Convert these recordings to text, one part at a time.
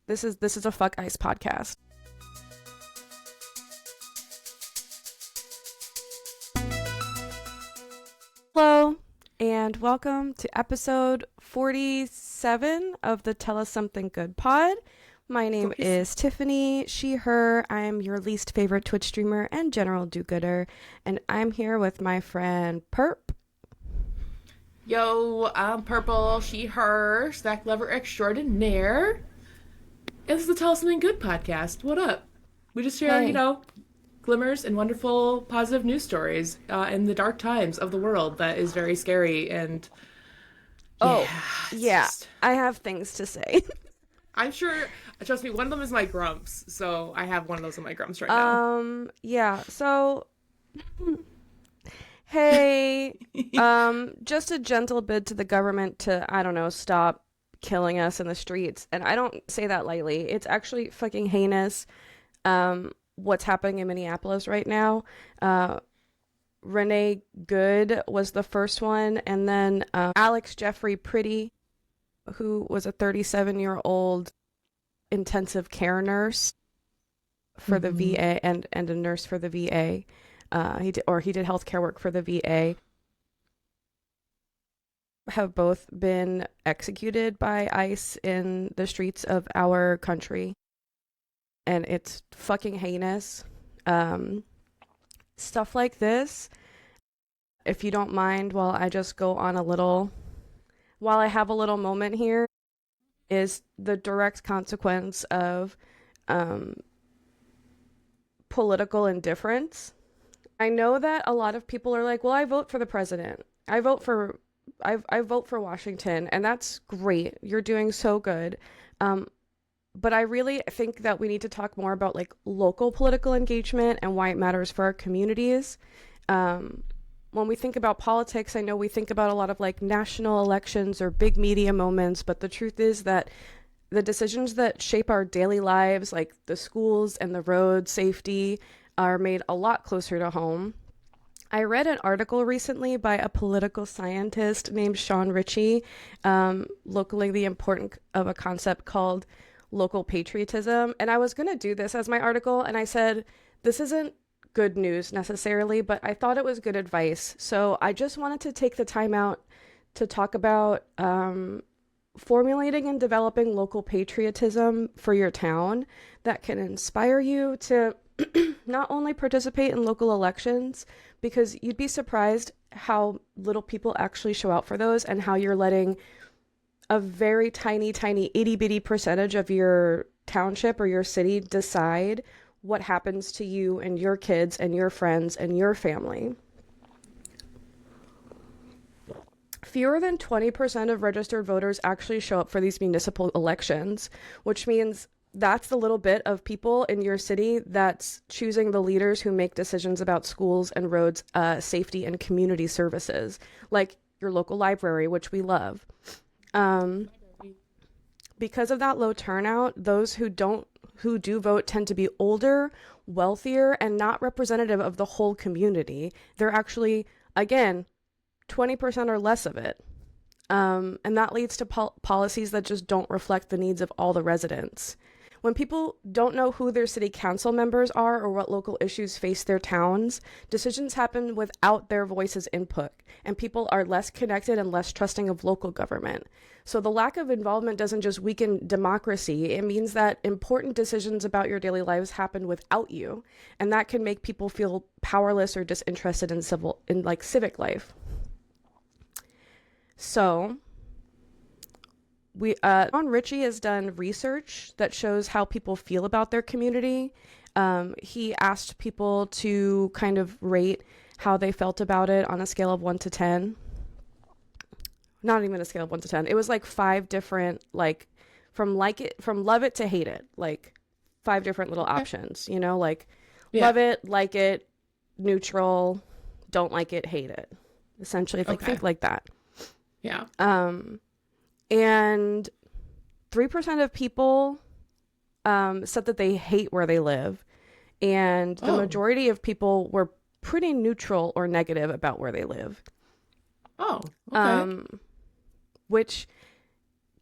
This is a Fuck Ice podcast. Hello, and welcome to episode 47 of the Tell Us Something Good pod. My name is Tiffany, she, her. I'm your least favorite Twitch streamer and general do-gooder, and I'm here with my friend Perp. Yo, I'm Purple, she, her, Stack Lover Extraordinaire. And this is the Tell Us Something Good podcast. What up? We just share, Hey. glimmers and wonderful positive news stories in the dark times of the world that is very scary and Yeah, just... I have things to say. I'm sure, trust me, one of them is my grumps, so I have one of those in my grumps right now. Yeah, so hey, just a gentle bid to the government to, I don't know, stop killing us in the streets. And I don't say that lightly. It's actually fucking heinous, what's happening in Minneapolis right now. Renee Good was the first one, and then Alex Jeffrey Pretty, who was a 37-year-old intensive care nurse for the VA and a nurse for the VA. He did healthcare work for the VA. Have both been executed by ICE in the streets of our country, and it's fucking heinous. Stuff like this, if you don't mind, while I have a little moment here, is the direct consequence of political indifference. I know that a lot of people are like, well, I vote for the president. I vote for Washington, and that's great. You're doing so good. But I really think that we need to talk more about like local political engagement and why it matters for our communities. When we think about politics, I know we think about a lot of like national elections or big media moments, but the truth is that the decisions that shape our daily lives, like the schools and the road safety, are made a lot closer to home. I read an article recently by a political scientist named Sean Ritchie, localing the importance of a concept called local patriotism. And I was going to do this as my article, and I said, this isn't good news necessarily, but I thought it was good advice. So I just wanted to take the time out to talk about formulating and developing local patriotism for your town that can inspire you to not only participate in local elections, because you'd be surprised how little people actually show out for those, and how you're letting a very tiny itty bitty percentage of your township or your city decide what happens to you and your kids and your friends and your family. Fewer than 20% of registered voters actually show up for these municipal elections, which means that's the little bit of people in your city that's choosing the leaders who make decisions about schools and roads, safety and community services, like your local library, which we love. Because of that low turnout, those who do vote tend to be older, wealthier, and not representative of the whole community. They're actually, again, 20% or less of it. And that leads to policies that just don't reflect the needs of all the residents. When people don't know who their city council members are or what local issues face their towns, decisions happen without their voices' input, and people are less connected and less trusting of local government. So the lack of involvement doesn't just weaken democracy, it means that important decisions about your daily lives happen without you, and that can make people feel powerless or disinterested in civic life. So John Ritchie has done research that shows how people feel about their community. He asked people to kind of rate how they felt about it on a scale of 1 to 10. Not even a scale of 1 to 10. It was like 5 different, like from love it to hate it, like 5 different little options, like love it, like it, neutral, don't like it, hate it. Essentially, think like that. Yeah. And 3% of people said that they hate where they live. And the majority of people were pretty neutral or negative about where they live. Oh, okay. Which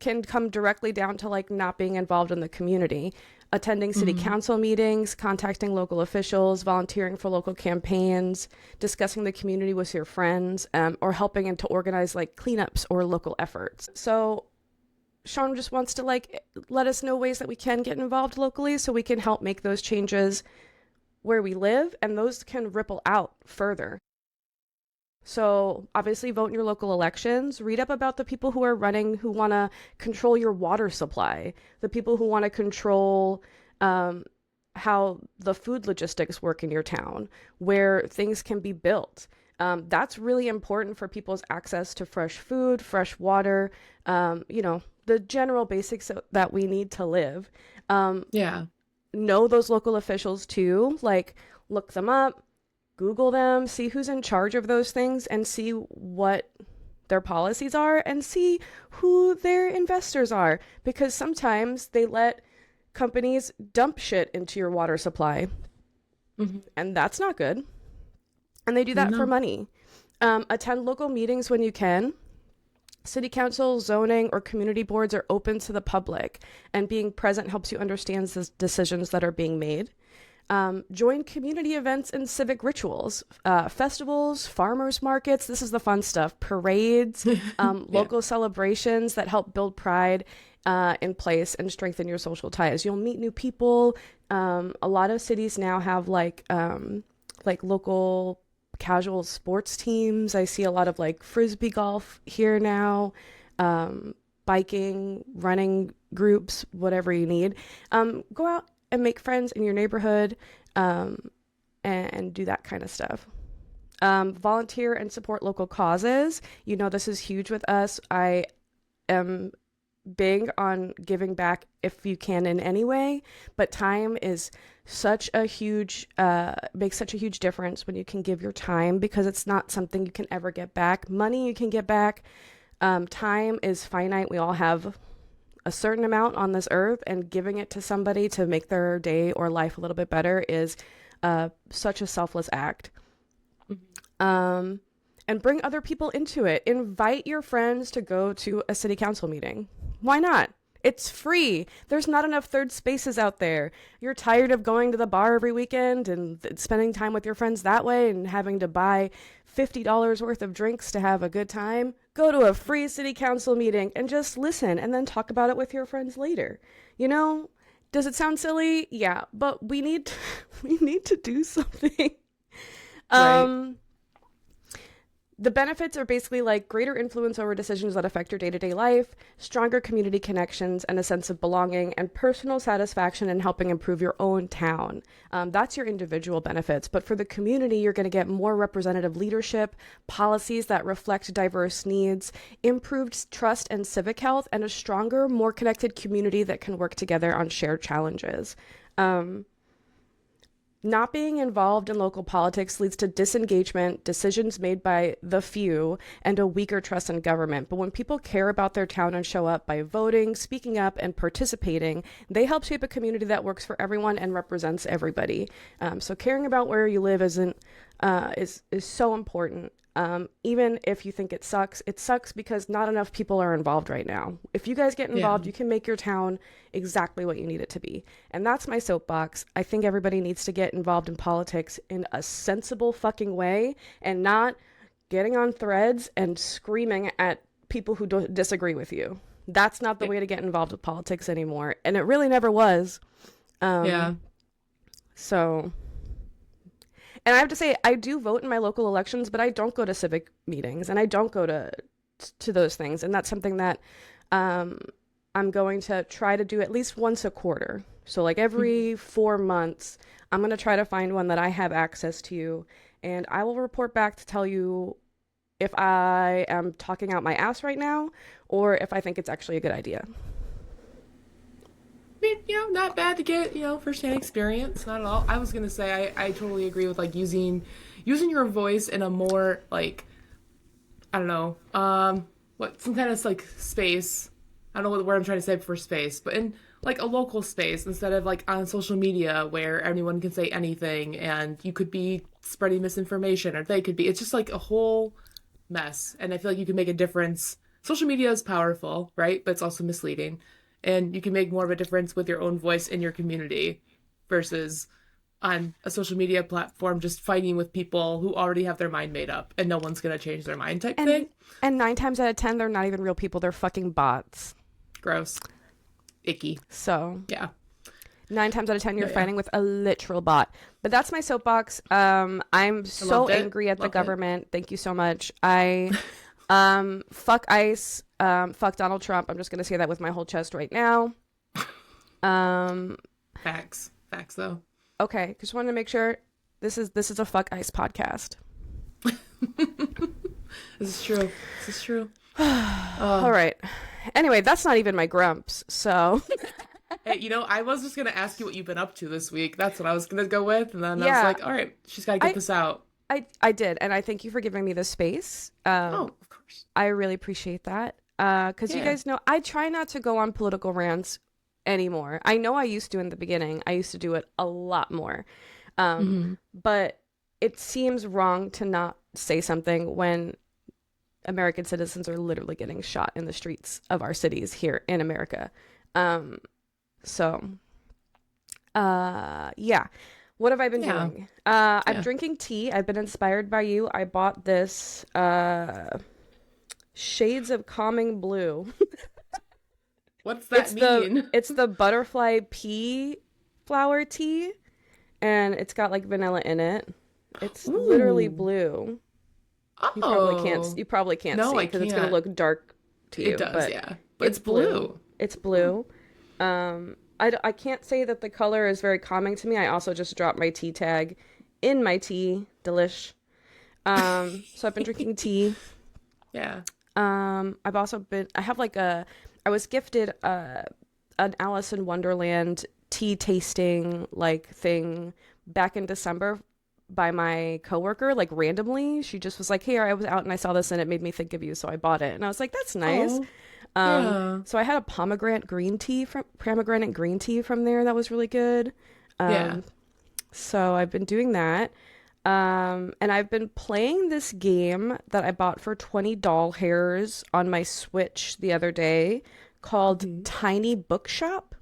can come directly down to like not being involved in the community, attending city council meetings, contacting local officials, volunteering for local campaigns, discussing the community with your friends, or helping to organize like cleanups or local efforts. So Sean just wants to like let us know ways that we can get involved locally so we can help make those changes where we live, and those can ripple out further. So obviously vote in your local elections, read up about the people who are running who want to control your water supply, the people who want to control how the food logistics work in your town, where things can be built. That's really important for people's access to fresh food, fresh water, the general basics that we need to live. Yeah. Know those local officials too, like look them up, Google them, see who's in charge of those things, and see what their policies are, and see who their investors are, because sometimes they let companies dump shit into your water supply, and that's not good. And they do that for No. money. Attend local meetings when you can. City council, zoning, or community boards are open to the public, and being present helps you understand the decisions that are being made. Join community events and civic rituals, festivals, farmers markets. This is the fun stuff. Parades, local celebrations that help build pride in place and strengthen your social ties. You'll meet new people. A lot of cities now have like local casual sports teams. I see a lot of like frisbee golf here now, biking, running groups, whatever you need. Go out and make friends in your neighborhood, and do that kind of stuff. Volunteer and support local causes. This is huge with us. I am big on giving back if you can in any way, but time is such a huge makes such a huge difference when you can give your time, because it's not something you can ever get back. Money you can get back. Time is finite. We all have a certain amount on this earth, and giving it to somebody to make their day or life a little bit better is such a selfless act. And bring other people into it. Invite your friends to go to a city council meeting. Why not? It's free. There's not enough third spaces out there. You're tired of going to the bar every weekend and spending time with your friends that way and having to buy $50 worth of drinks to have a good time. Go to a free city council meeting and just listen, and then talk about it with your friends later. Does it sound silly? Yeah, but we need to, we need to do something. Right. The benefits are basically like greater influence over decisions that affect your day-to-day life, stronger community connections and a sense of belonging, and personal satisfaction in helping improve your own town. That's your individual benefits. But for the community, you're going to get more representative leadership, policies that reflect diverse needs, improved trust and civic health, and a stronger, more connected community that can work together on shared challenges. Not being involved in local politics leads to disengagement, decisions made by the few, and a weaker trust in government. But when people care about their town and show up by voting, speaking up, and participating, they help shape a community that works for everyone and represents everybody. So caring about where you live is so important. Even if you think it sucks because not enough people are involved right now. If you guys get involved, Yeah. you can make your town exactly what you need it to be. And that's my soapbox. I think everybody needs to get involved in politics in a sensible fucking way, and not getting on threads and screaming at people who disagree with you. That's not the way to get involved with politics anymore. And it really never was. Yeah. So... And I have to say, I do vote in my local elections, but I don't go to civic meetings, and I don't go to those things. And that's something that I'm going to try to do at least once a quarter. So like every 4 months, I'm going to try to find one that I have access to, and I will report back to tell you if I am talking out my ass right now, or if I think it's actually a good idea. I mean, not bad to get, firsthand experience. Not at all. I was gonna say I totally agree with like using your voice in a more like, I don't know, some kind of like space. I don't know what word I'm trying to say for space, but in like a local space instead of like on social media where anyone can say anything and you could be spreading misinformation or they could be. It's just like a whole mess, and I feel like you can make a difference social media is powerful, right? But it's also misleading. And you can make more of a difference with your own voice in your community versus on a social media platform just fighting with people who already have their mind made up and no one's going to change their mind type And thing. 9 times out of 10, they're not even real people. They're fucking bots. Gross. Icky. So Yeah. 9 times out of 10, you're Yeah, yeah. fighting with a literal bot. But that's my soapbox. I'm I so loved it. angry at the Loved it. government. Thank you so much. Fuck ICE. Fuck Donald Trump. I'm just gonna say that with my whole chest right now. Um, Facts. Facts though. okay, just wanted to make sure this is a fuck ICE podcast. This is true. This is true. All right. Anyway, that's not even my grumps. So Hey, I was just gonna ask you what you've been up to this week. That's what I was gonna go with, and then I yeah, was like, all right, she's gotta get this out. I did, and I thank you for giving me this space. Oh, of course. I really appreciate that. Because you Yeah. guys know I try not to go on political rants anymore. I know I used to in the beginning. I used to do it a lot more. But it seems wrong to not say something when American citizens are literally getting shot in the streets of our cities here in America. So, yeah. What have I been Yeah. doing? I'm Yeah. drinking tea. I've been inspired by you. I bought this Shades of Calming Blue. What's that mean? It's the butterfly pea flower tea, and it's got like vanilla in it. It's literally Ooh. blue. Oh. You probably can't No, see I because it's gonna can't. look dark to you. It does, But yeah. But it's blue. blue. It's blue. I can't say that the color is very calming to me. I also just dropped my tea tag in my tea. Delish. So I've been drinking tea. Yeah. I've also I have like I was gifted an Alice in Wonderland tea tasting like thing back in December by my coworker, like randomly. She just was like, "Hey, I was out and I saw this and it made me think of you, so I bought it." And I was like, "That's nice." Oh, yeah. So I had a pomegranate green tea from there that was really good. Yeah. So I've been doing that. And I've been playing this game that I bought for 20 doll hairs on my Switch the other day called Tiny Bookshop.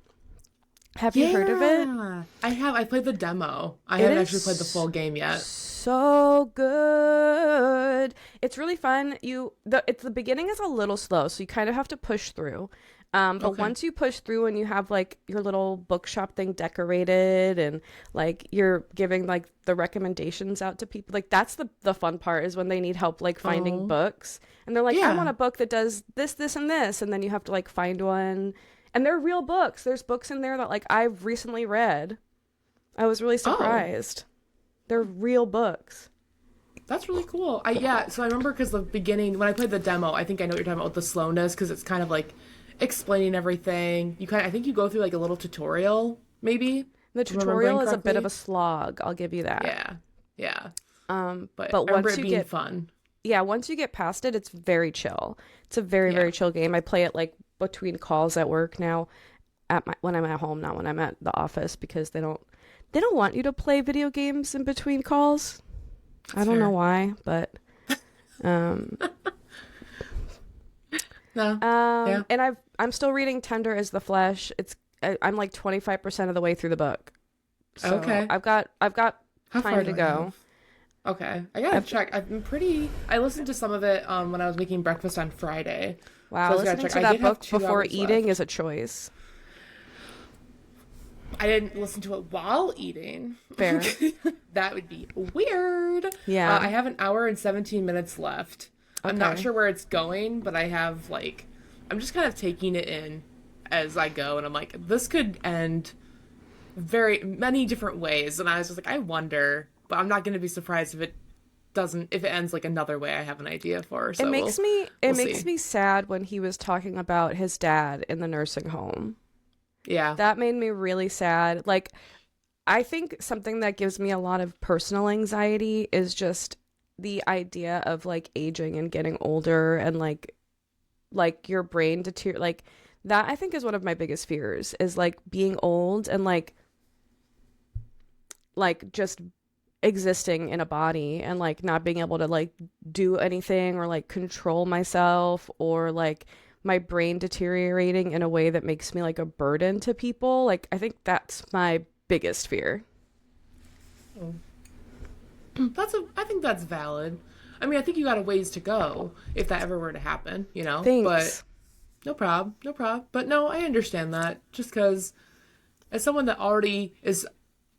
Have you heard of it? Yeah. I have. I played the demo. I It haven't is actually played the full game yet. so good. It's really fun. The beginning is a little slow, so you kind of have to push through. But Okay. once you push through and you have like your little bookshop thing decorated and like you're giving like the recommendations out to people, like that's the fun part is when they need help like finding Oh. books and they're like, I want Yeah. a book that does this, this, and this, and then you have to like find one. And they're real books. There's books in there that like I've recently read. I was really Oh, surprised. They're real books. that's really cool. Yeah, so I remember because the beginning when I played the demo, I think I know what you're talking about with the slowness because it's kind of like explaining everything. I think you go through like a little tutorial, maybe. The If I'm remembering tutorial is a bit of correctly. a slog, I'll give you that. Yeah, yeah. But But I remember once it you being get fun. once you get past it, it's very chill. It's a very, Yeah. very chill game. I play it like between calls at work now, when I'm at home, not when I'm at the office, because they don't want you to play video games in between calls. I don't know fair. why, but um No. Yeah. and I'm still reading Tender as the Flesh. I'm like 25% of the way through the book. So Okay. I've got How far time to do I go. have? Okay. I gotta check. I listened to some of it when I was making breakfast on Friday. So I Wow, was gonna listening check. to I that did have book 2 before hours eating left. is a choice. I didn't listen to it while eating. Fair. That would be weird. Yeah. I have an hour and 17 minutes left. I'm not Okay. sure where it's going, but I have I'm just kind of taking it in as I go, and I'm like, this could end very many different ways. And I was just like, I wonder, but I'm not going to be surprised if it ends like another way I have an idea for. So It makes we'll makes see. me sad when he was talking about his dad in the nursing home. Yeah. That made me really sad. Like, I think something that gives me a lot of personal anxiety is just the idea of like aging and getting older and like your brain deteriorate, like that I think is one of my biggest fears is like being old and like just existing in a body and like not being able to like do anything or like control myself or like my brain deteriorating in a way that makes me like a burden to people. Like I think that's my biggest fear. Oh. I think that's valid. I mean, I think you got a ways to go if that ever were to happen, you know? But Thanks. no problem, no problem. But no, I understand that. Just because, as someone that already is,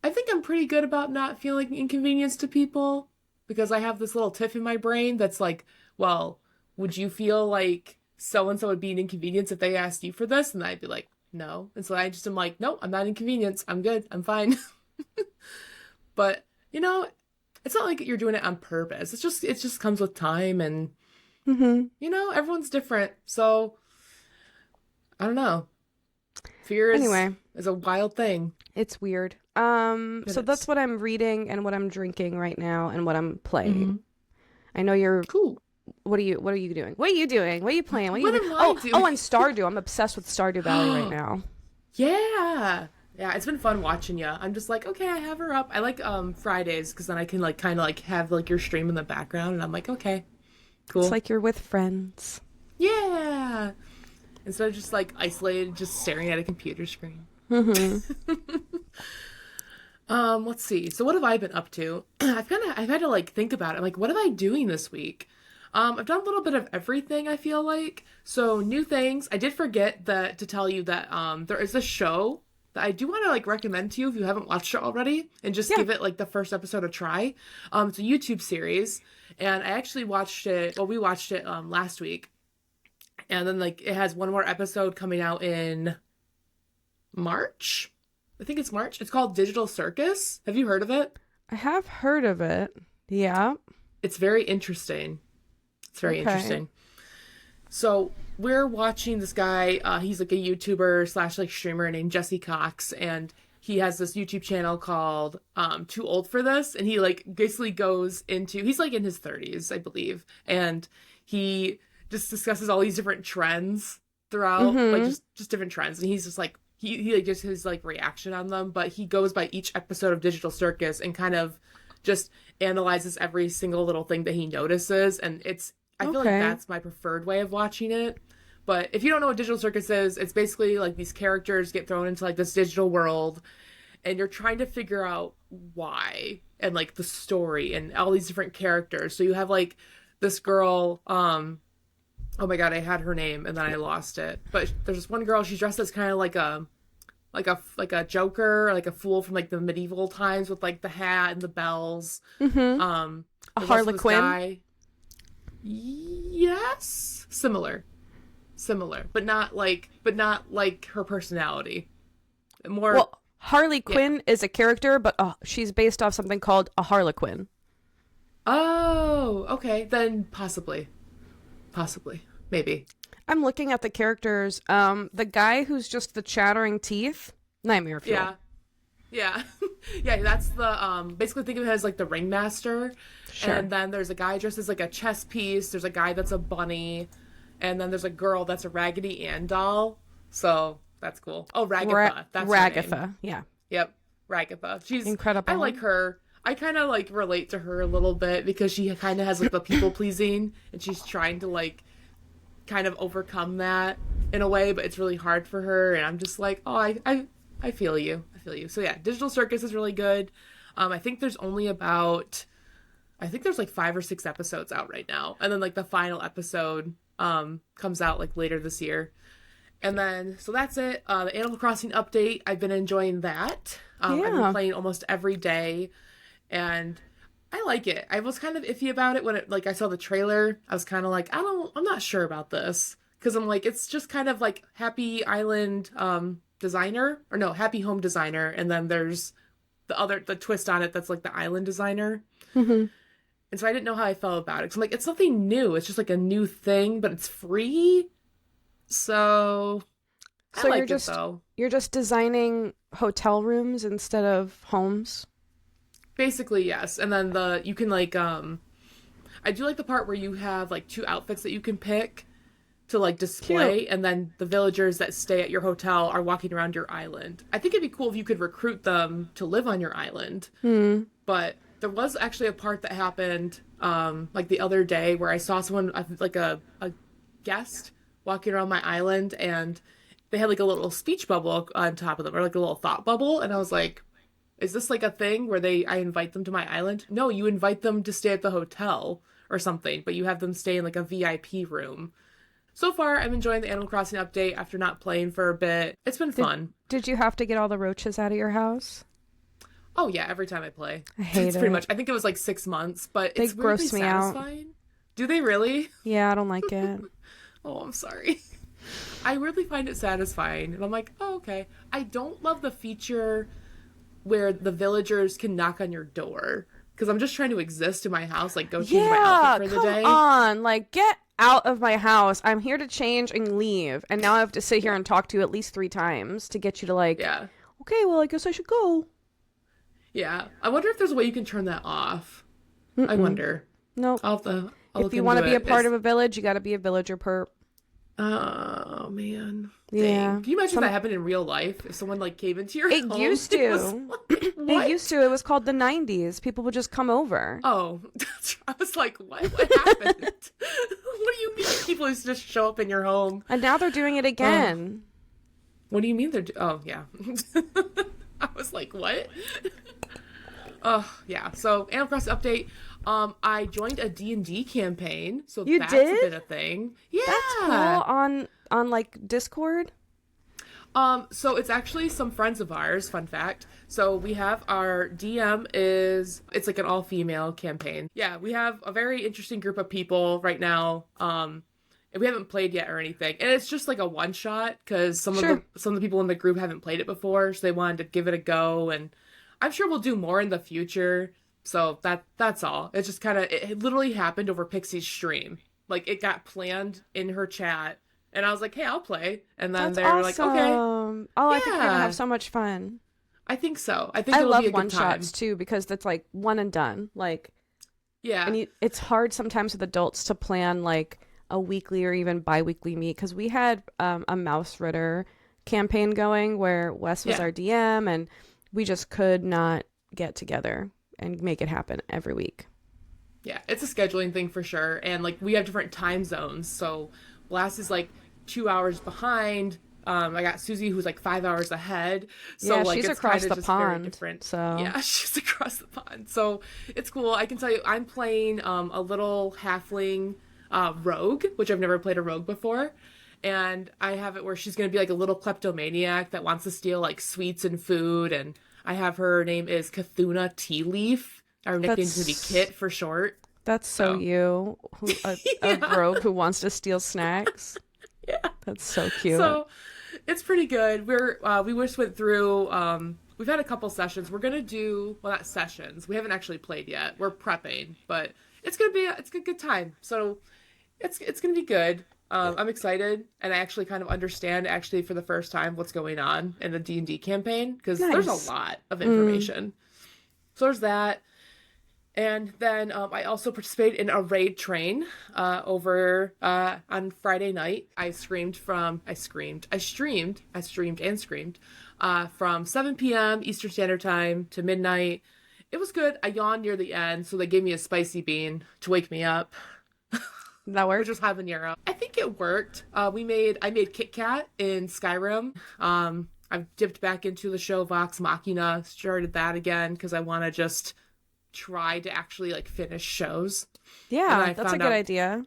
I think I'm pretty good about not feeling inconvenience to people because I have this little tiff in my brain that's like, well, would you feel like so and so would be an inconvenience if they asked you for this? And I'd be like, no. And so I just am like, no, I'm not inconvenienced. I'm good. I'm fine. But, you know, it's not like you're doing it on purpose. It just comes with time and, Hmm. everyone's different. So, I don't know. Fear Anyway, is a wild thing. it's weird. It So that's is. what I'm reading and what I'm drinking right now and what I'm Mm-hmm. playing. I know you're. Cool. What are you doing? What are you doing? What are you playing? What are you What doing? am I Oh, doing? and Stardew. I'm obsessed with Stardew Valley right now. Yeah. Yeah, it's been fun watching you. I'm just like, okay, I have her up. I like Fridays because then I can like kind of like have like your stream in the background and I'm like, okay, It's cool. like you're with friends. Yeah. Instead of just like isolated just staring at a computer screen. Hmm. Let's see. So what have I been up to? I've had to like think about it. Like, what am I doing this week? I've done a little bit of everything, I feel like. So new things. I did forget that to tell you that there is a show that I do want to like recommend to you if you haven't watched it already and just Yeah, give it like the first episode a try. It's a YouTube series and I actually watched it, well we watched it last week. And then like it has one more episode coming out in March. I think it's March. It's called Digital Circus. Have you heard of it? I have heard of it. Yeah. It's very interesting. It's very Okay. interesting. So we're watching this guy. He's like a YouTuber slash like streamer named Jesse Cox, and he has this YouTube channel called Too Old for This, and he like basically goes into he's like in his 30s, I believe, and he just discusses all these different trends throughout, like Mm-hmm. just different trends, and he's just like he like just his like reaction on them, but he goes by each episode of Digital Circus and kind of just analyzes every single little thing that he notices, and I feel like Okay. that's my preferred way of watching it. But if you don't know what Digital Circus is, it's basically like these characters get thrown into like this digital world and you're trying to figure out why and like the story and all these different characters. So you have like this girl, oh my god, I had her name and then I lost it. But there's this one girl, she's dressed as kind of like a joker, like a fool from like the medieval times with like the hat and the bells. Mm-hmm. Um A there's also this Harlequin. guy. Yes, similar, but not like her personality. More, Well, Harley yeah. Quinn is a character, but she's based off something called a Harlequin. Oh, okay, then possibly, maybe. I'm looking at the characters. The guy who's just the chattering teeth, nightmare fuel. Yeah, yeah, yeah. That's the basically think of it as like the ringmaster, Sure. and then there's a guy dressed as like a chess piece. There's a guy that's a bunny, and then there's a girl that's a Raggedy Ann doll. So that's cool. Oh, Ragatha, that's her name. Ragatha. Yeah. Yep, Ragatha. I Incredible. like her. I kind of like relate to her a little bit because she kind of has like the people pleasing and she's trying to like kind of overcome that in a way, but it's really hard for her. And I'm just like, oh, I feel you. I feel you. So yeah, Digital Circus is really good. I think there's only about, I think there's like 5 or 6 episodes out right now. And then like the final episode comes out like later this year. And then, so that's it. The Animal Crossing update, I've been enjoying that. I've been Yeah. playing almost every day, and I like it. I was kind of iffy about it when like I saw the trailer. I was kind of like, I'm not sure about this because I'm like, it's just kind of like Happy Island designer or no, Happy Home designer, and then there's the twist on it that's like the island designer. Hmm. And so I didn't know how I felt about it. 'Cause I'm like, it's something new. It's just like a new thing, but it's free. So I So like it though. you're just designing hotel rooms instead of homes. Basically, yes. And then you can like I do like the part where you have like 2 outfits that you can pick to like Cute. display and then the villagers that stay at your hotel are walking around your island. I think it'd be cool if you could recruit them to live on your island, Hmm. but There was actually a part that happened like the other day where I saw someone like a guest walking around my island, and they had like a little speech bubble on top of them, or like a little thought bubble, and I was like, is this like a thing where I invite them to my island? No, you invite them to stay at the hotel or something, but you have them stay in like a VIP room. So far, I'm enjoying the Animal Crossing update after not playing for a bit. It's been fun. Did you have to get all the roaches out of your house? Oh yeah, every time I play. I hate It's pretty it. much. I think it was like 6 months, but They it's weirdly gross me out. satisfying. Do they really? Yeah, I don't like it. Oh, I'm sorry. I really find it satisfying, and I'm like, oh okay. I don't love the feature where the villagers can knock on your door because I'm just trying to exist in my house, like go change my Yeah, outfit for the come day. on. Like, get out of my house. I'm here to change and leave. And now I have to sit here and talk to you at least 3 times to get you to like, Yeah, okay, well, I guess I should go. yeah. I wonder if there's a way you can turn that off. I Mm-mm. wonder. Nope. I'll If look you want to into be a it. part of a village, you got to be a villager perp. Oh man. Yeah. Dang. Can you imagine if that happened in real life? If someone like came into your It home? used It was to. like, what? It used to. It was called the 90s. People would just come over. Oh, I was like, what? What happened? What do you mean people used to just show up in your home? And now they're doing it again. What do you mean oh, yeah. I was like, what? Oh, yeah. So, Animal Crossing update. I joined a D&D campaign, so You that's did? a bit of thing. Yeah. That's cool. On like Discord. So it's actually some friends of ours, fun fact. So we have our DM it's like an all-female campaign. Yeah, we have a very interesting group of people right now. And we haven't played yet or anything. And it's just like a one-shot because some Sure. of the people in the group haven't played it before, so they wanted to give it a go, and I'm sure we'll do more in the future. So that's all. It's just kind of it literally happened over Pixie's stream. Like it got planned in her chat. And I was like, hey, I'll play. And then That's they were like, awesome. okay. Oh, I think we're gonna Yeah. have so much fun. I think so. I think I it'll love be a good one time. shots too because that's like one and done. Like, Yeah. and it's hard sometimes with adults to plan like a weekly or even bi-weekly meet because we had a Mouse Ritter campaign going where Wes was Yeah. our DM and we just could not get together and make it happen every week. Yeah. It's a scheduling thing for sure. And like we have different time zones. So Blast is like 2 hours behind. I got Susie who's like 5 hours ahead. So Yeah, like she's it's across kinda the just very pond, different. so- Yeah, she's across the pond. So it's cool. I can tell you I'm playing a little halfling rogue, which I've never played a rogue before. And I have it where she's gonna be like a little kleptomaniac that wants to steal like sweets and food, and I have her name is Cthulhu Tea Leaf. Our nickname's gonna be That's- Kit for short. That's so Oh. you, a Yeah. rogue who wants to steal snacks. Yeah. That's so cute. So it's pretty good. We just went through we've had a couple sessions. We're gonna do not sessions. We haven't actually played yet. We're prepping, but it's gonna be it's a good time. So it's gonna be good. I'm excited, and I actually kind of understand actually for the first time what's going on in the D&D campaign because there's Nice. a lot of information. So there's that. And then I also participated in a raid train over on Friday night. I streamed and screamed from 7 p.m. Eastern Standard Time to midnight. It was good. I yawned near the end, so they gave me a spicy bean to wake me up, That which works. was habanero. I think it worked. I made Kit Kat in Skyrim. I've dipped back into the show Vox Machina, started that again because I want to just try to actually like finish shows. And Yeah, I that's a found good out- idea.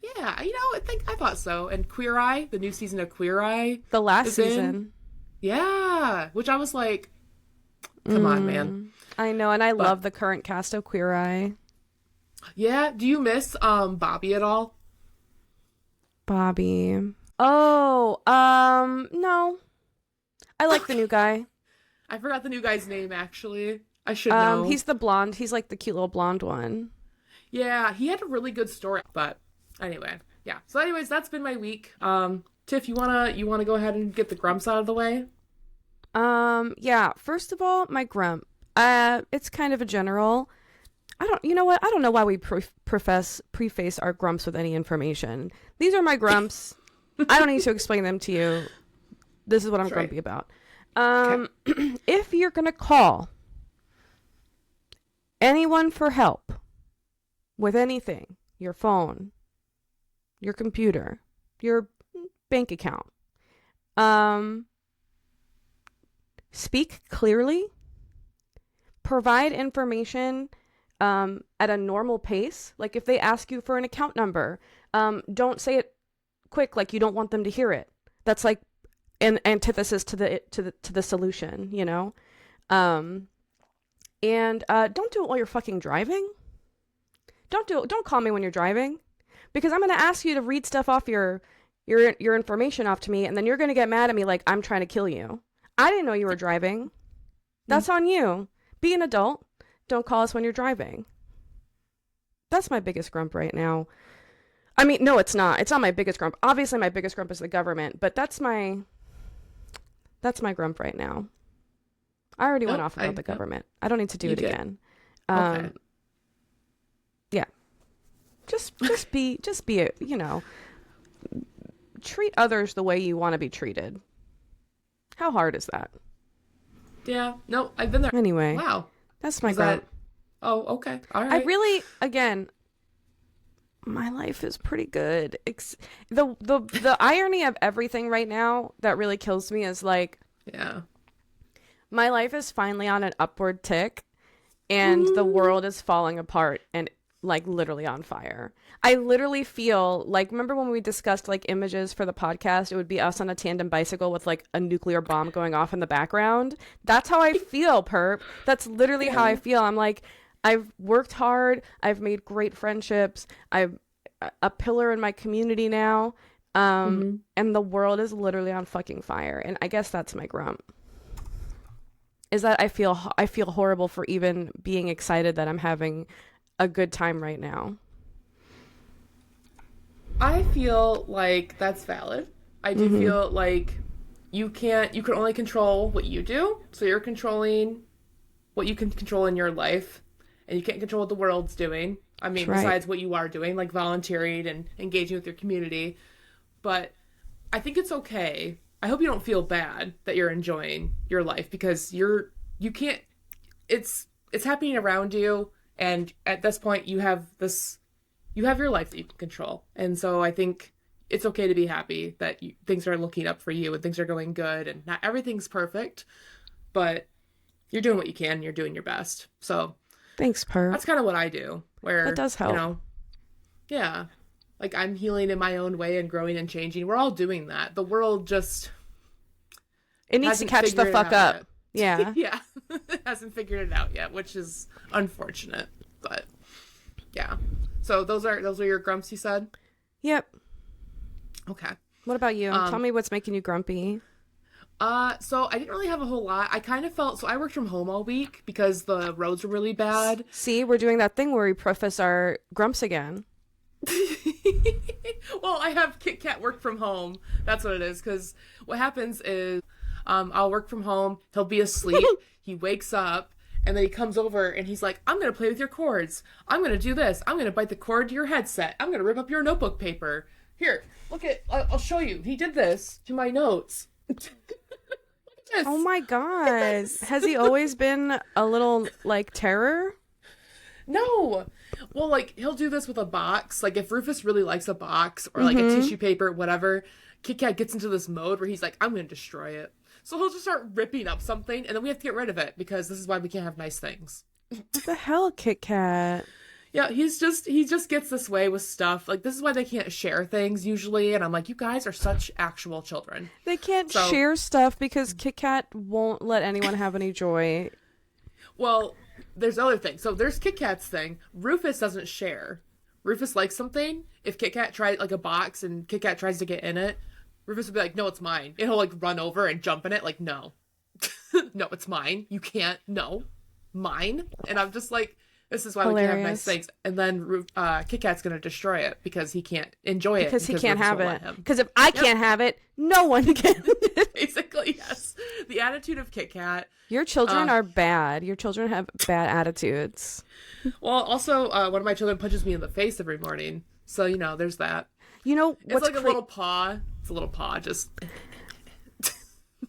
Yeah, I thought so. And Queer Eye, the new season of Queer Eye. The last is in. season. Yeah, which I was like, come on, man. I know, and I But- love the current cast of Queer Eye. Yeah, do you miss Bobby at all? Bobby. Oh, no. I like the new guy. I forgot the new guy's name actually. I should know. He's the blonde. He's like the cute little blonde one. Yeah, he had a really good story, but anyway, yeah. So anyways, that's been my week. Tiff, you wanna go ahead and get the grumps out of the way? Yeah. First of all, my grump. It's kind of a general. You know what? I don't know why we preface our grumps with any information. These are my grumps. I don't need to explain them to you. This is what I'm That's right. grumpy about. If you're gonna call anyone for help with anything, your phone, your computer, your bank account, um, speak clearly, provide information at a normal pace. Like if they ask you for an account number, don't say it quick like you don't want them to hear it. That's like an antithesis to the solution, you know? And don't do it while you're fucking driving. Don't call me when you're driving, because I'm gonna ask you to read stuff off your information off to me, and then you're gonna get mad at me like I'm trying to kill you. I didn't know you were driving. That's on you. Be an adult. Don't call us when you're driving. That's my biggest grump right now. I mean, no, it's not. It's not my biggest grump. Obviously, my biggest grump is the government, but that's my grump right now. I already went off about the government. I don't need to do it again. Okay. Yeah. Just be a, treat others the way you want to be treated. How hard is that? Yeah. No, I've been there. Anyway. Wow. That's my grump. Oh, okay. All right. I really, again, my life is pretty good. The irony of everything right now that really kills me is like, yeah, my life is finally on an upward tick, and the world is falling apart and like literally on fire. I literally feel like, remember when we discussed like images for the podcast? It would be us on a tandem bicycle with like a nuclear bomb going off in the background. That's how I feel, perp. That's literally how I feel. I'm like, I've worked hard. I've made great friendships. I'm a pillar in my community now. And the world is literally on fucking fire. And I guess that's my grump. Is that I feel horrible for even being excited that I'm having a good time right now. I feel like that's valid. I do feel like you can only control what you do. So you're controlling what you can control in your life, and you can't control what the world's doing. I mean, besides what you are doing, like volunteering and engaging with your community. But I think it's okay. I hope you don't feel bad that you're enjoying your life, because you can't, it's happening around you. And at this point you have your life that you can control. And so I think it's okay to be happy that things are looking up for you and things are going good, and not everything's perfect, but you're doing what you can and you're doing your best. So thanks, Per. That's kind of what I do, where that does help. Yeah, like I'm healing in my own way and growing and changing. We're all doing that. The world just, it needs to catch the fuck up yet. Yeah. Yeah. It hasn't figured it out yet, which is unfortunate, but yeah. So those are your grumps, you said? Yep. Okay. What about you? Tell me what's making you grumpy. So I didn't really have a whole lot. I kind of felt, so I worked from home all week because the roads were really bad. See, we're doing that thing where we preface our grumps again. Well, I have Kit Kat work from home. That's what it is. Because what happens is, I'll work from home. He'll be asleep. He wakes up, and then he comes over and he's like, I'm going to play with your cords. I'm going to do this. I'm going to bite the cord to your headset. I'm going to rip up your notebook paper. Here, look at, I'll show you. He did this to my notes. Oh my god. Has he always been a little like terror? No. Well, like, he'll do this with a box. Like, if Rufus really likes a box or like a tissue paper, whatever, Kit Kat gets into this mode where he's like, I'm going to destroy it. So he'll just start ripping up something, and then we have to get rid of it, because this is why we can't have nice things. What the hell, Kit Kat? Yeah, he just gets this way with stuff. Like, this is why they can't share things usually, and I'm like, you guys are such actual children. They can't share stuff because Kit Kat won't let anyone have any joy. Well, there's other things. So there's Kit Kat's thing. Rufus doesn't share. Rufus likes something. If Kit Kat tried like a box and Kit Kat tries to get in it, Rufus would be like, no, it's mine. And he'll like run over and jump in it. Like, no, no, it's mine. You can't. No, mine. And I'm just like, this is why we can't have nice things. And then Kit Kat's going to destroy it because he can't enjoy it. Because he can't have it. Because if I can't have it, no one can. Basically, yes. The attitude of Kit Kat. Your children are bad. Your children have bad attitudes. Well, also, one of my children punches me in the face every morning. So, there's that. You know, it's like a little paw. It's a little paw, just.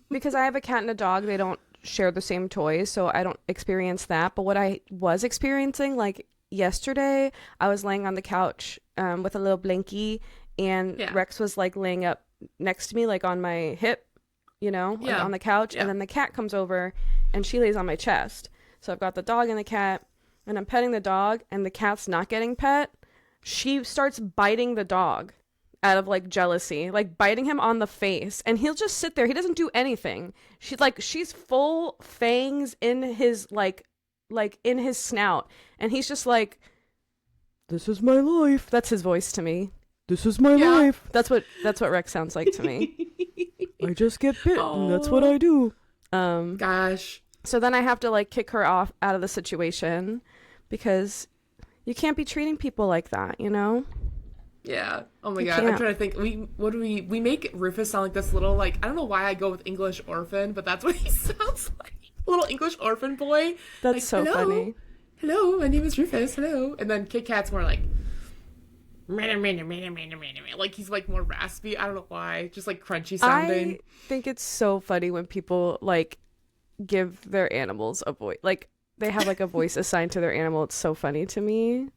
Because I have a cat and a dog, they don't share the same toys, so I don't experience that. But what I was experiencing, like yesterday, I was laying on the couch with a little blankie, and Yeah. Rex was like laying up next to me, like on my hip, like Yeah. on the couch. And Yeah. then the cat comes over and she lays on my chest. So I've got the dog and the cat, and I'm petting the dog, and the cat's not getting pet. She starts biting the dog out of like jealousy, like biting him on the face, and he'll just sit there. He doesn't do anything. She's full fangs in his like in his snout, and he's just like, "This is my life." That's his voice to me. This is my Yeah. life. That's what Rex sounds like to me. I just get bitten. That's what Oh, I do. gosh. So then I have to like kick her off out of the situation because you can't be treating people like that, you know? Yeah. Oh my You God. I'm can't. trying to think. We make Rufus sound like this little, like, I don't know why I go with English orphan, but that's what he sounds like. Little English orphan boy. That's Like, so hello. funny. Hello, my name is Rufus. Hello. And then Kit Kat's more like like he's like more raspy. I don't know why. Just like crunchy sounding. I think it's so funny when people like give their animals a voice. Like they have like a voice assigned to their animal. It's so funny to me.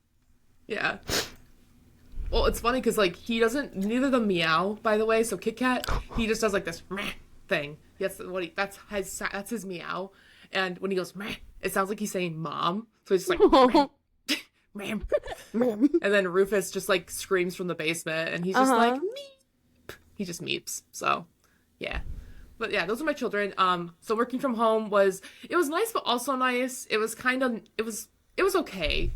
Yeah. Well, it's funny because like he doesn't neither the meow, by the way. So Kit Kat, he just does like this meh thing. That's his meow. And when he goes meh, it sounds like he's saying mom. So he's just like meh, ma'am. And then Rufus just like screams from the basement, and he's just like meep. He just meeps. So yeah. But yeah, those are my children. So working from home was nice, but also nice. It was okay.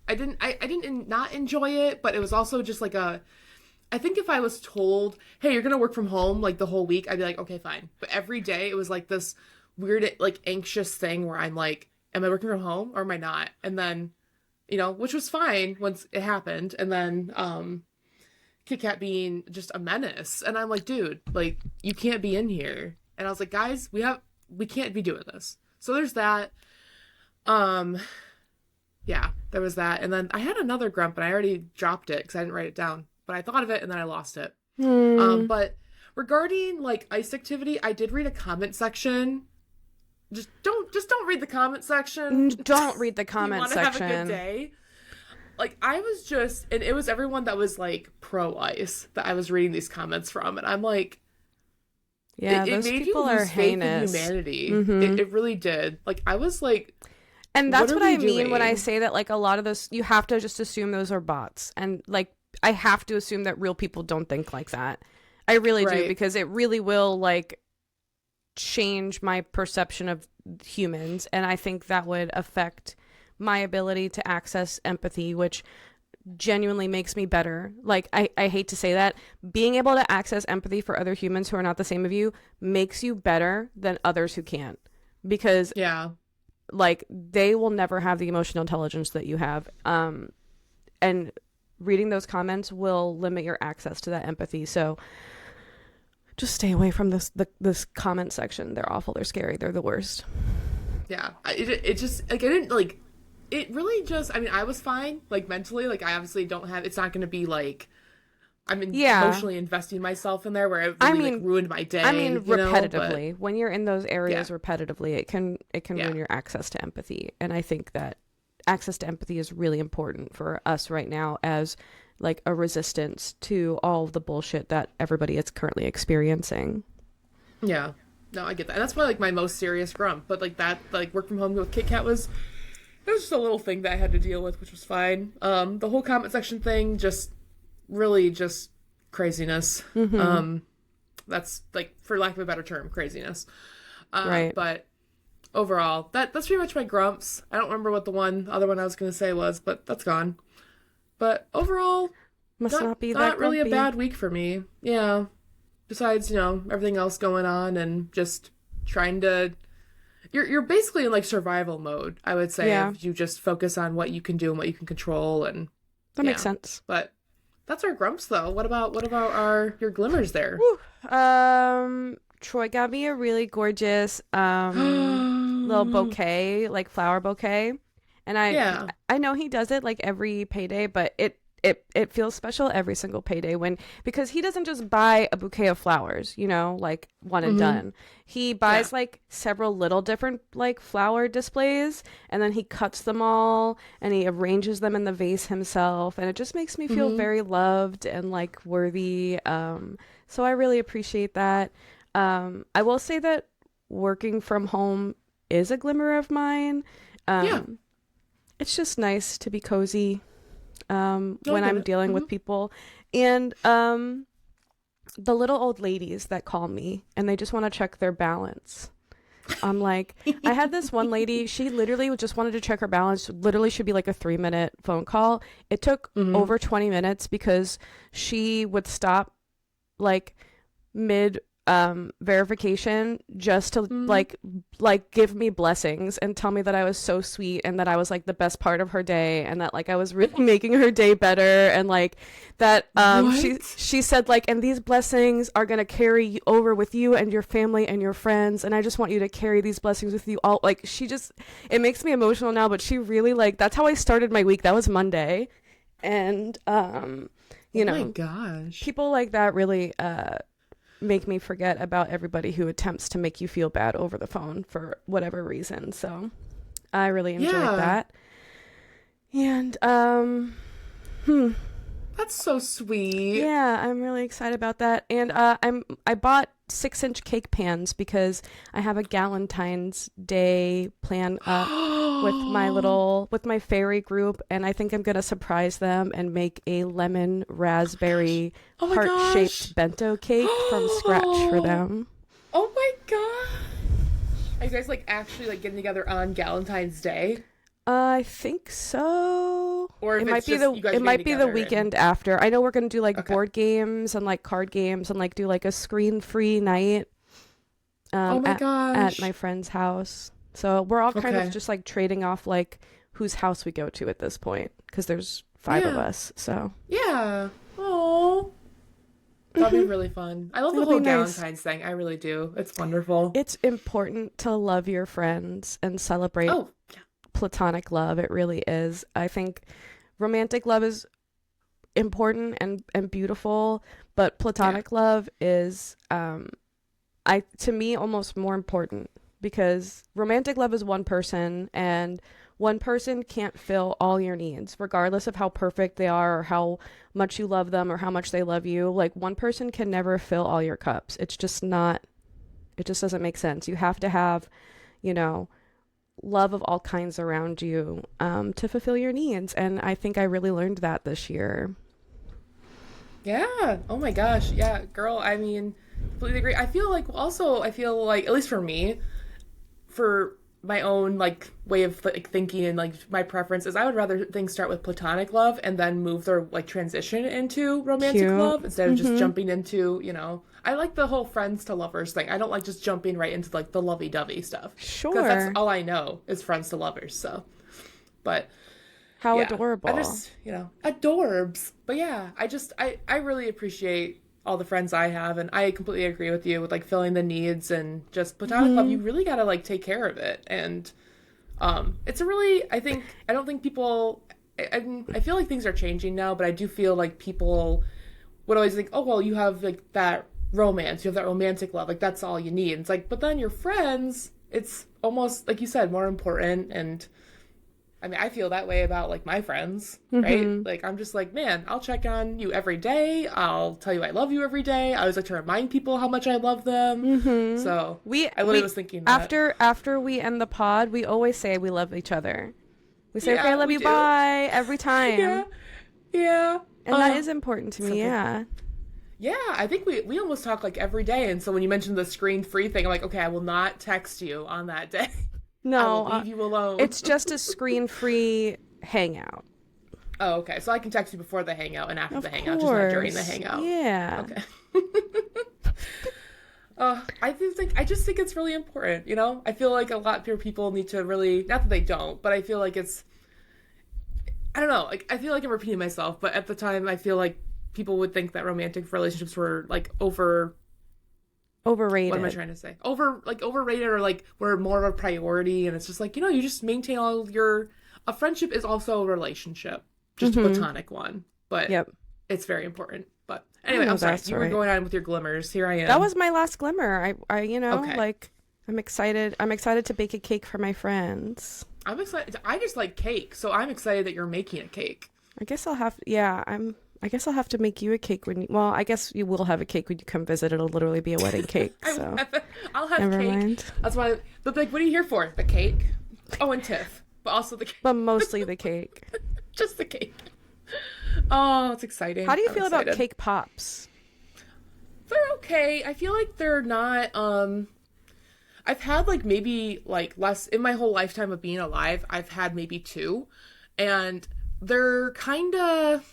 I didn't not enjoy it, but it was also just like I think if I was told, hey, you're gonna work from home like the whole week, I'd be like, okay, fine. But every day it was like this weird, like anxious thing where I'm like, am I working from home or am I not? And then, which was fine once it happened. And then, Kit Kat being just a menace. And I'm like, dude, like you can't be in here. And I was like, guys, we can't be doing this. So there's that. Yeah, there was that. And then I had another grump, and I already dropped it because I didn't write it down. But I thought of it, and then I lost it. But regarding, like, ice activity, I did read a comment section. Just don't read the comment section. Don't read the You comment want to have a good section. day. Like, I was just... And it was everyone that was, like, pro-ice that I was reading these comments from. And I'm like... Yeah, it those made people you are lose faith in heinous. humanity. Mhm. It really did. Like, I was like... And that's What what are I we mean when I doing? say that, like, a lot of those, you have to just assume those are bots. And, like, I have to assume that real people don't think like that. I really do, Right. because it really will, like, change my perception of humans. And I think that would affect my ability to access empathy, which genuinely makes me better. Like, I hate to say that. Being able to access empathy for other humans who are not the same as you makes you better than others who can't. Because Yeah. like they will never have the emotional intelligence that you have, and reading those comments will limit your access to that empathy. So just stay away from this comment section. They're awful, they're scary, they're the worst. Yeah, it just like I didn't like it really just I mean I was fine like mentally like I obviously don't have it's not going to be like Yeah. emotionally investing myself in there where it I really mean- like ruined my day. I mean, you know, but- repetitively, when you're in those areas Yeah. repetitively, it can Yeah. ruin your access to empathy. And I think that access to empathy is really important for us right now as like a resistance to all of the bullshit that everybody is currently experiencing. Yeah, no, I get that. And that's probably like my most serious grump. But like that, like work from home with Kit Kat was just a little thing that I had to deal with, which was fine. The whole comment section thing, just really just craziness. That's like, for lack of a better term, craziness. Right. But overall, that's pretty much my grumps. I don't remember what the other one I was gonna say was, but that's gone. But overall, Must not be that not really a grumpy. bad week for me. Yeah. Besides, everything else going on and just trying to you're basically in like survival mode, I would say. Yeah. If you just focus on what you can do and what you can control and That makes yeah. sense. But that's our grumps though. What about your glimmers there? Troy got me a really gorgeous little bouquet, like flower bouquet. And Yeah. I know he does it like every payday, but it feels special every single payday when, because he doesn't just buy a bouquet of flowers, you know, like one and Mm-hmm. done. He Yeah. buys like several little different like flower displays, and then he cuts them all and he arranges them in the vase himself, and it just makes me feel Mm-hmm. very loved and like worthy. So I really appreciate that. I will say that working from home is a glimmer of mine. Yeah. Um, it's just nice to be cozy No, I when get I'm it. dealing Mm-hmm. with people. And the little old ladies that call me and they just want to check their balance. I'm like, I had this one lady, she literally just wanted to check her balance. Literally should be like a 3 minute phone call. It took Mm-hmm. over 20 minutes because she would stop like mid verification just to Mm-hmm. like give me blessings and tell me that I was so sweet and that I was like the best part of her day and that like I was really making her day better, and like that What? she said like, and these blessings are going to carry over with you and your family and your friends, and I just want you to carry these blessings with you all. Like she just, it makes me emotional now, but she really like, that's how I started my week. That was Monday. And Oh you my know, gosh. people like that really make me forget about everybody who attempts to make you feel bad over the phone for whatever reason. So I really enjoyed Yeah. that. And hmm, That's so sweet. yeah, I'm really excited about that. And I bought 6-inch cake pans because I have a Galentine's Day plan up with my fairy group, and I think I'm gonna surprise them and make a lemon Oh my gosh. raspberry Oh my heart-shaped gosh. bento cake from scratch for them. Oh my gosh. Are you guys like actually like getting together on Valentine's Day? I think so. Or if it's just you guys It getting might be the together and weekend after. I know we're gonna do like okay. board games and like card games and like do like a screen-free night Oh my at gosh. my friend's house. So we're all kind of Okay. just like trading off like whose house we go to at this point because there's five of Yeah. us. So Yeah. Oh. That'd be really fun. I love the it'll be whole nice. Valentine's thing. I really do. It's wonderful. It's important to love your friends and celebrate Oh, yeah. platonic love. It really is. I think romantic love is important and beautiful, but Yeah. platonic love is I to me almost more important, because romantic love is one person, and one person can't fill all your needs regardless of how perfect they are or how much you love them or how much they love you. Like one person can never fill all your cups. It's just not, it just doesn't make sense. You have to have, you know, love of all kinds around you to fulfill your needs, and I think I really learned that this year. Yeah. Oh my gosh. Yeah, girl. I mean, completely agree. I feel like at least for me, for my own like way of like thinking and like my preferences, I would rather things start with platonic love and then move their like transition into romantic Cute. love instead of just Mm-hmm. jumping into, you know, I like the whole friends to lovers thing. I don't like just jumping right into like the lovey-dovey stuff because that's Sure. all I know is friends to lovers. So, but How yeah, I adorable. just, you know, adorbs. But yeah, I really appreciate all the friends I have, and I completely agree with you with like filling the needs and just platonic love. Mm-hmm. You really gotta like take care of it, and it's a really I don't think people. I feel like things are changing now, but I do feel like people would always think, oh well, you have like that romance, you have that romantic love, like that's all you need. And it's like, but then your friends, it's almost like you said, more important. And I mean, I feel that way about like my friends, right? Mm-hmm. Like I'm just like, man, I'll check on you every day. I'll tell you I love you every day. I always like to remind people how much I love them. Mm-hmm. So We I literally we was thinking that. after we end the pod, we always say we love each other. We say, "Okay, I Yeah, love we you, do. bye," every Yeah, time. yeah. And that is important to So me, good. yeah. Yeah, I think we almost talk like every day. And so when you mentioned the screen free thing, I'm like, okay, I will not text you on that day. I will No, leave you alone. it's just a screen-free hangout. Oh, okay. So I can text you before the hangout and after Of the hangout, just not during the course. hangout. Yeah. Okay. I just think it's really important. You know, I feel like a lot of people need to really, not that they don't, but I feel like it's, I don't know, like I feel like I'm repeating myself, but at the time I feel like people would think that romantic relationships were like over, what am I Overrated. trying to say? Overrated or like were more of a priority. And it's just like, you know, you just maintain all your, a friendship is also a relationship, just a Mm-hmm. platonic one. but Yep. it's very important. But I anyway, know I'm sorry. that's You were right. going on with your glimmers. Here I am. That was my last glimmer. Okay. Like, I'm excited. I'm excited to bake a cake for my friends. I'm excited. I just like cake, so I'm excited that you're making a cake. I guess I'll have, yeah, I guess I'll have to make you a cake well, I guess you will have a cake when you come visit. It'll literally be a wedding cake, so I'll have never cake. mind. That's why. But like, what are you here for? The cake? Oh, and Tiff, but also the cake. But mostly the cake. Just the cake. Oh, it's exciting. How do you I'm feel about excited. cake pops? They're okay. I feel like they're not. I've had like maybe like less in my whole lifetime of being alive. I've had maybe two, and they're kind of.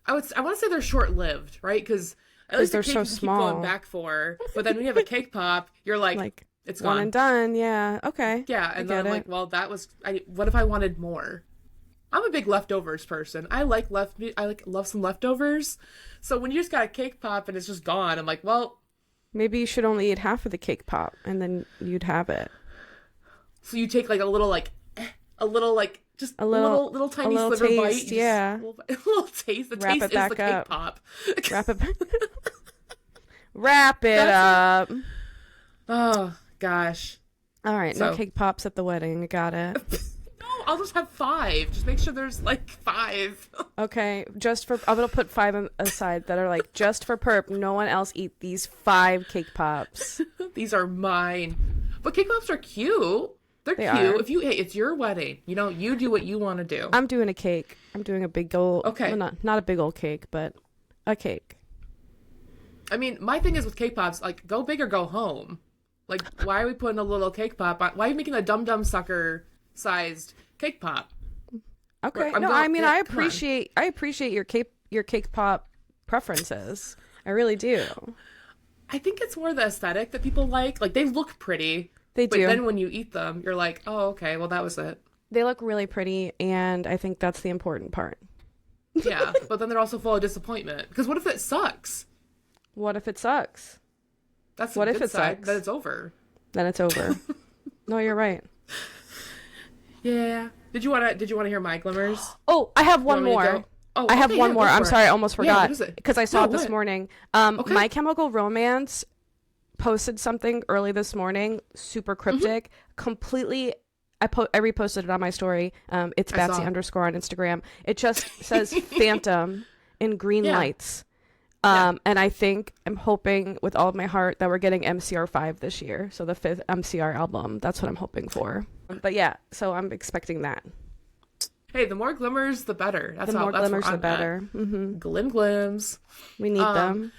I want to say they're short lived, right? Because at least They're the cake so you can keep small. going back for. But then when you have a cake pop, you're like, Like, it's one gone. and done, yeah. Okay. Yeah, I and then get I'm it. like, well, that was. What if I wanted more? I'm a big leftovers person. I like love some leftovers. So when you just got a cake pop and it's just gone, I'm like, well, Maybe you should only eat half of the cake pop, and then you'd have it. so you take like a little like just A little tiny little sliver bite, taste, just yeah. a little taste. The Wrap taste it is back the cake up. pop. Wrap it. Wrap it That's up. Oh gosh. All right, no So- cake pops at the wedding. Got it. No, I'll just have 5. Just make sure there's like 5. Okay, I'm gonna put 5 aside that are like just for perp. No one else eat these 5 cake pops. These are mine. But cake pops are cute. They're They cute. are. If you, hey, it's your wedding. You know, you do what you want to do. I'm doing a cake. I'm doing a big old. Okay. Well, not a big old cake, but a cake. I mean, my thing is with cake pops, like, go big or go home. Like, why are we putting a little cake pop on? Why are you making a dum dum sucker sized cake pop? Okay. I'm No, going- I mean yeah, I come on. appreciate your cake pop preferences. I really do. I think it's more the aesthetic that people like. Like, they look pretty. They But do. then when you eat them, you're like, oh, okay, well, that was it. They look really pretty, and I think that's the important part. Yeah. But then they're also full of disappointment. Because what if it sucks? What if it sucks? That's the What if good it side. sucks? Then it's over. Then it's over. No, you're right. Yeah. Did you wanna hear my glimmers? Oh, I have You one want me to more. go? Oh, I have okay, one yeah, more. go I'm for it. sorry, I almost Yeah, forgot what is it? because I saw No, it this what? morning. Okay. My Chemical Romance posted something early this morning, super cryptic, completely. I reposted it on my story. It's I Batsy saw. _ on Instagram. It just says Phantom in green Yeah. lights. Yeah. And I'm hoping with all of my heart that we're getting MCR5 this year. So the 5th MCR album. That's what I'm hoping for. But yeah, so I'm expecting that. Hey, the more glimmers, the better. That's The how, more that's where glimmers, the I'm better. at. Glim glims. We need them.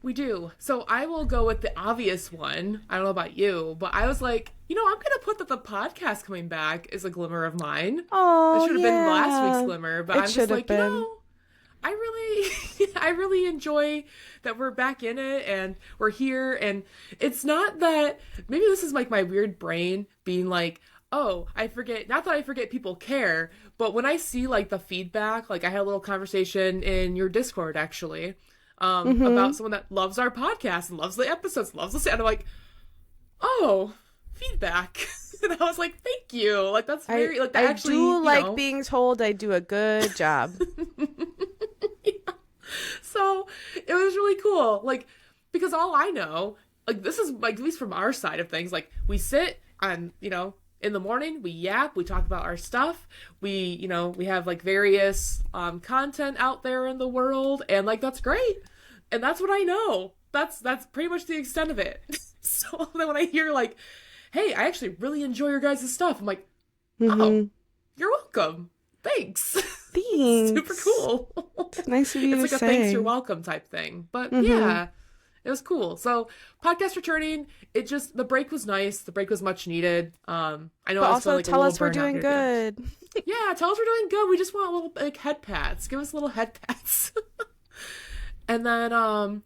We do. So I will go with the obvious one. I don't know about you, but I was like, I'm going to put that the podcast coming back is a glimmer of mine. Oh, It should have been last week's glimmer, but It I'm just should have like, been. I really, I really enjoy that we're back in it and we're here. And it's not that, maybe this is like my weird brain being like, oh, I forget, not that I forget people care, but when I see like the feedback, like I had a little conversation in your Discord actually, about someone that loves our podcast and loves the episodes, loves the, and I'm like, oh, feedback. And I was like, thank you. Like, that's very, like, that I actually, do like being told I do a good job. So it was really cool. Like, because all I know, like, this is like, at least from our side of things, like, we sit on, in the morning, we yap, we talk about our stuff. We have like various content out there in the world, and like, that's great. And that's what I know. That's pretty much the extent of it. So then when I hear like, hey, I actually really enjoy your guys' stuff, I'm like, oh, you're welcome. Thanks. Thanks. Super cool. It's nice of you It's to like a say. thanks, you're welcome type thing. But yeah, it was cool. So podcast returning, the break was nice. The break was much needed. I know But I was also feeling, like, a tell little us we're burnout doing here again. good. Yeah, tell us we're doing good. We just want a little like head pats. Give us little head pats. And then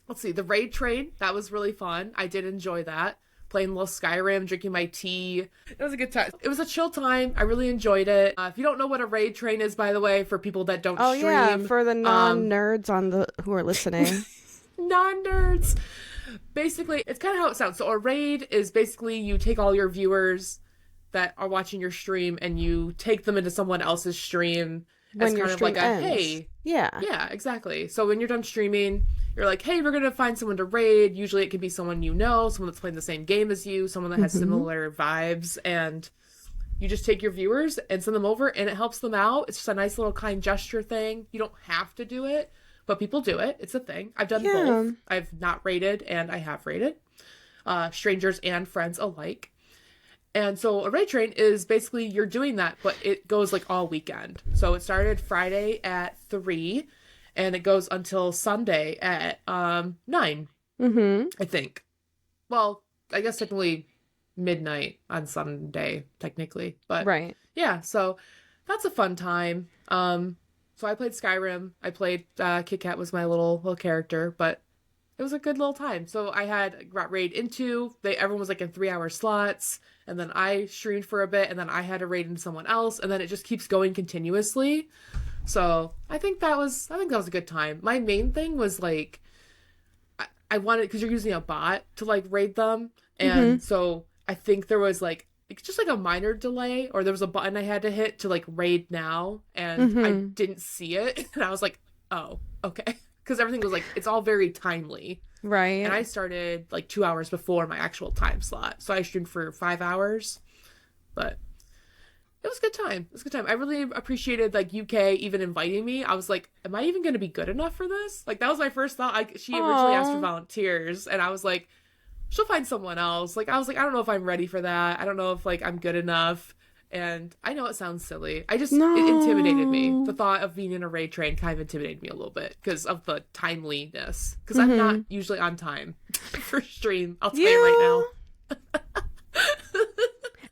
let's see, the raid train, that was really fun. I did enjoy that. Playing a little Skyrim, drinking my tea. It was a good time. It was a chill time. I really enjoyed it. If you don't know what a raid train is, by the way, for people that don't Oh stream. yeah, for the non-nerds who are listening. Non-nerds. Basically, it's kind of how it sounds. So a raid is basically you take all your viewers that are watching your stream and you take them into someone else's stream as When your kind of stream like a, ends. hey, Yeah. yeah, exactly. So when you're done streaming, you're like, hey, we're gonna find someone to raid. Usually it can be someone you know, someone that's playing the same game as you, someone that has Mm-hmm. similar vibes, and you just take your viewers and send them over, and it helps them out. It's just a nice little kind gesture thing. You don't have to do it, but people do it. It's a thing. I've done Yeah. both. I've not rated and I have rated, strangers and friends alike. And so a raid train is basically you're doing that, but it goes like all weekend. So it started Friday at 3 and it goes until Sunday at 9, Mm-hmm. I think. Well, I guess technically midnight on Sunday, technically. But Right. yeah, so that's a fun time. So I played Skyrim. I played Kit Kat was my little character, but it was a good little time. So I had got raid into they everyone was like in 3 hour slots, and then I streamed for a bit, and then I had to raid into someone else, and then it just keeps going continuously. So I think that was a good time. My main thing was like I wanted because you're using a bot to like raid them, Mm-hmm. and so I think there was like it's just like a minor delay, or there was a button I had to hit to like raid now, and I Mm-hmm. didn't see it, and I was like, oh, okay, because everything was like it's all very timely, and Right. I started like 2 hours before my actual time slot, so I streamed for 5 hours, but it was a good time. It was a good time. I really appreciated like UK even inviting me. I was like, am I even going to be good enough for this? Like that was my first thought. She originally asked for Oh. volunteers, and I was like, she'll find someone else. Like I was like, I don't know if I'm ready for that. I don't know if like I'm good enough. And I know it sounds silly. It intimidated me. The No. thought of being in a raid train kind of intimidated me a little bit because of the timeliness. Because I'm not Mm-hmm. usually on time for stream. I'll tell you right You now.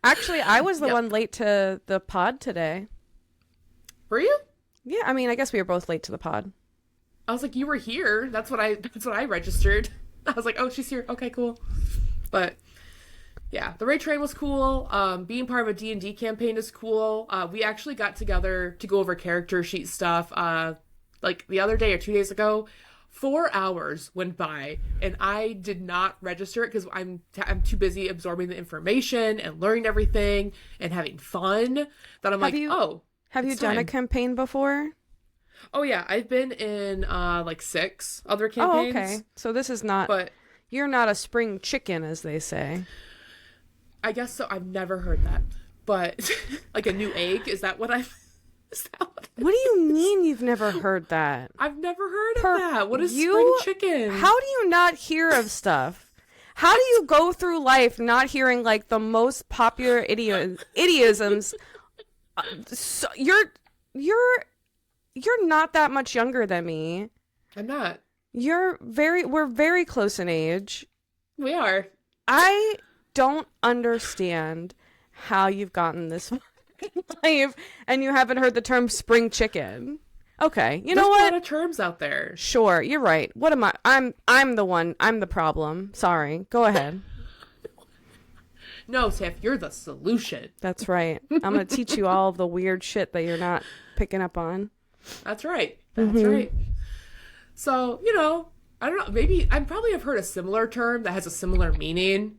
actually, I was the Yep. one late to the pod today. Were you? Yeah, I mean, I guess we were both late to the pod. I was like, you were here. That's what I registered. I was like, oh, she's here. Okay, cool. But yeah, the raid train was cool. Being part of a D&D campaign is cool. We actually got together to go over character sheet stuff. Like the other day or 2 days ago, 4 hours went by and I did not register it because I'm too busy absorbing the information and learning everything and having fun that I'm Have like, you oh, have you it's done a time. campaign before? Oh yeah, I've been in like 6 other Oh, campaigns, okay. So this is not but you're not a spring chicken, as they say. I guess so. I've never heard that. But like a new egg, is that what I've is that what What do you mean you've never heard that? I've never heard of Per that. What is spring you chicken? How do you not hear of stuff? How do you go through life not hearing like the most popular idioms? So you're not that much younger than me. I'm not. We're very close in age. We are. I don't understand how you've gotten this far in life and you haven't heard the term spring chicken. Okay, you know There's a lot what? of terms out there. Sure, you're right. What am I? I'm the one. I'm the problem. Sorry. Go ahead. No, Tiff, you're the solution. That's right. I'm gonna teach you all of the weird shit that you're not picking up on. That's right. That's right. So, I don't know. Maybe I probably have heard a similar term that has a similar meaning,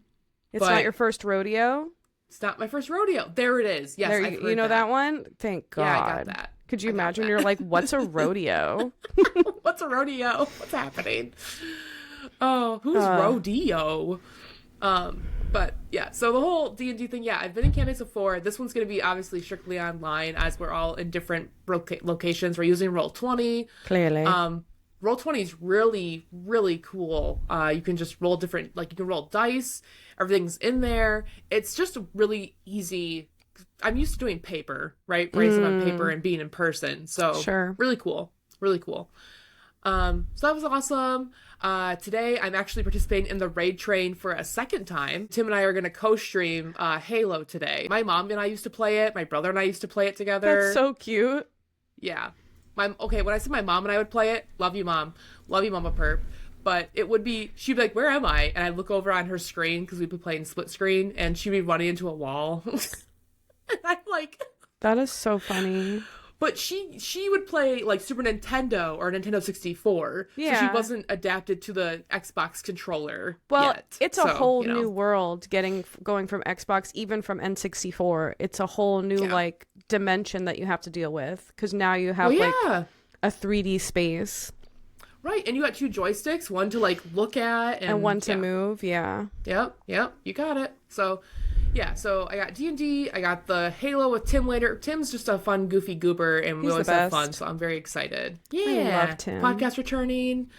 It's but not your first rodeo. it's not my first rodeo. There it is. Yes, There, I've you heard know that one? Thank God. Yeah, I got that. Could you I got imagine? that. You're like, what's a rodeo? What's a rodeo? What's happening? Oh, who's rodeo? But yeah, so the whole D&D thing, yeah, I've been in campaigns before. This one's going to be obviously strictly online as we're all in different locations. We're using Roll20. Clearly. Roll20 is really, really cool. You can just roll different, like you can roll dice. Everything's in there. It's just really easy. I'm used to doing paper, right? Writing on paper and being in person. So Sure. really cool. Really cool. So that was awesome. Today I'm actually participating in the raid train for a second time. Tim and I are going to co-stream Halo today. My mom and I used to play it. My brother and I used to play it together. That's so cute. Yeah. Okay, when I said my mom and I would play it, love you, mom. Love you, Mama Perp. But it would be, she'd be like, where am I? And I'd look over on her screen because we'd be playing split screen and she'd be running into a wall. And I'm like, That is so funny. but she would play like Super Nintendo or Nintendo 64. So she Yeah. wasn't adapted to the Xbox controller Well, yet. it's a So, whole you know. new world going from Xbox, even from N64. It's a whole new Yeah. like dimension that you have to deal with because now you Well, have like yeah. a 3D space Right. And you got two joysticks, one to like look at and one to yeah. move. Yeah. Yep, you got it. So, yeah, so I got D&D, I got the Halo with Tim later. Tim's just a fun, goofy goober, and we He's the always have best. fun, so I'm very excited. I Yeah, love Tim. podcast returning.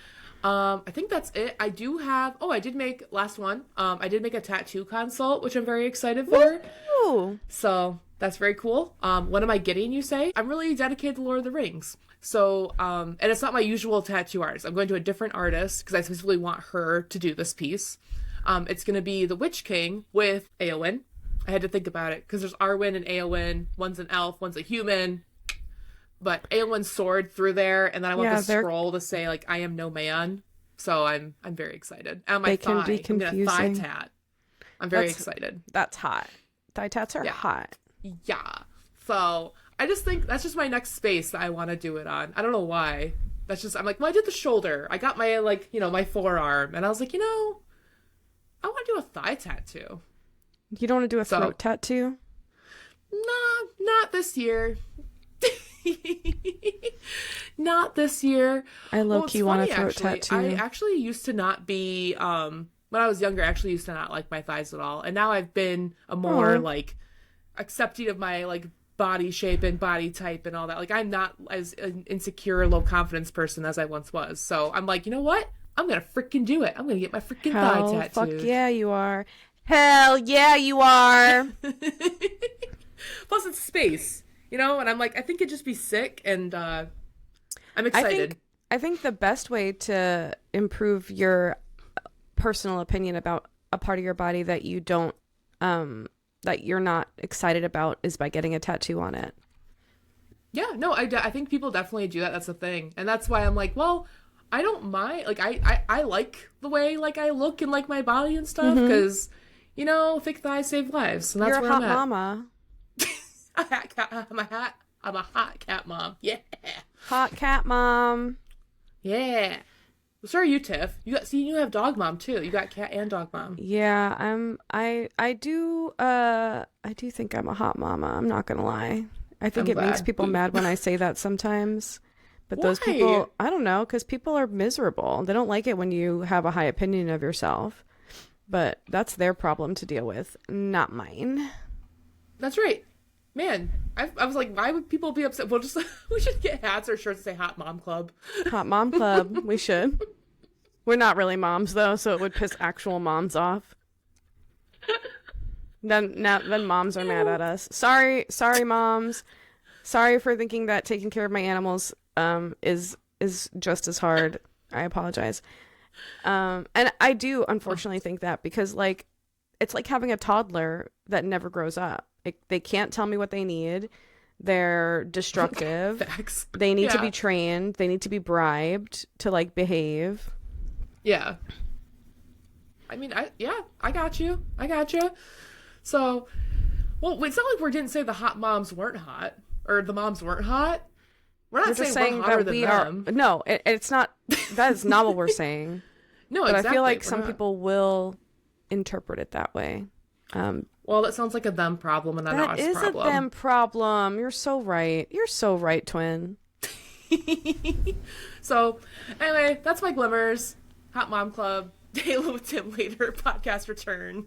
I think that's it. I do have, I did make, last one, I did make a tattoo consult, which I'm very excited for. Ooh. So, that's very cool. What am I getting, you say? I'm really dedicated to Lord of the Rings. So, and it's not my usual tattoo artist. I'm going to a different artist, because I specifically want her to do this piece. It's going to be the Witch King with Eowyn. I had to think about it because there's Arwen and Eowyn. One's an elf, one's a human. But Eowyn's sword through there, and then I want the scroll to say like "I am no man." So I'm very excited. And on my thigh, can be I'm gonna thigh confusing. tat. I'm very excited. That's hot. Thigh tats are hot. Yeah. So I just think that's just my next space that I want to do it on. I don't know why. That's just I'm like, well, I did the shoulder. I got my my forearm, and I was like, I want to do a thigh tattoo. You don't want to do a throat tattoo? Nah, not this year. Not this year. I low-key want a throat tattoo. I actually used to not be, when I was younger, I actually used to not like my thighs at all. And now I've been a more, like, accepting of my, like, body shape and body type and all that. Like, I'm not as an insecure, low-confidence person as I once was. So I'm like, you know what? I'm gonna freaking do it. I'm gonna get my freaking thigh tattooed. Fuck yeah, you are. Hell yeah, you are. Plus, it's space, and I'm like, I think it'd just be sick, and I'm excited. I think the best way to improve your personal opinion about a part of your body that you don't, that you're not excited about is by getting a tattoo on it. Yeah, no, I think people definitely do that. That's the thing. And that's why I'm like, well, I don't mind. Like, I like the way, like, I look and, like, my body and stuff, because, thick thighs save lives. And that's You're where a I'm hot at. mama. I'm a hot cat mom. Yeah. Hot cat mom. Yeah. So are you, Tiff. You have dog mom, too. You got cat and dog mom. Yeah, I do think I'm a hot mama. I'm not gonna lie. I think it makes people mad when I say that sometimes. But those people, I don't know, because people are miserable. They don't like it when you have a high opinion of yourself. But that's their problem to deal with, not mine. That's right. Man, I was like, why would people be upset? Well, we should get hats or shirts that say Hot Mom Club. Hot Mom Club. We should. We're not really moms, though, so it would piss actual moms off. Then moms are mad at us. Sorry, moms. Sorry for thinking that taking care of my animals is just as hard. I apologize. And I do unfortunately think that because like it's like having a toddler that never grows up. They can't tell me what they need. They're destructive. Facts. They need to be trained. They need to be bribed to like behave. Yeah. I mean, I got you. So, well, it's not like we didn't say the hot moms weren't hot or the moms weren't hot. We're not saying we're hotter than them. No, it's not. That is not what we're saying. No, but exactly. I feel like some people will interpret it that way. Well, that sounds like a them problem and not us problem. That is a them problem. You're so right. You're so right, twin. So, anyway, that's my glimmers. Hot Mom Club, Halo with Tim later, podcast return.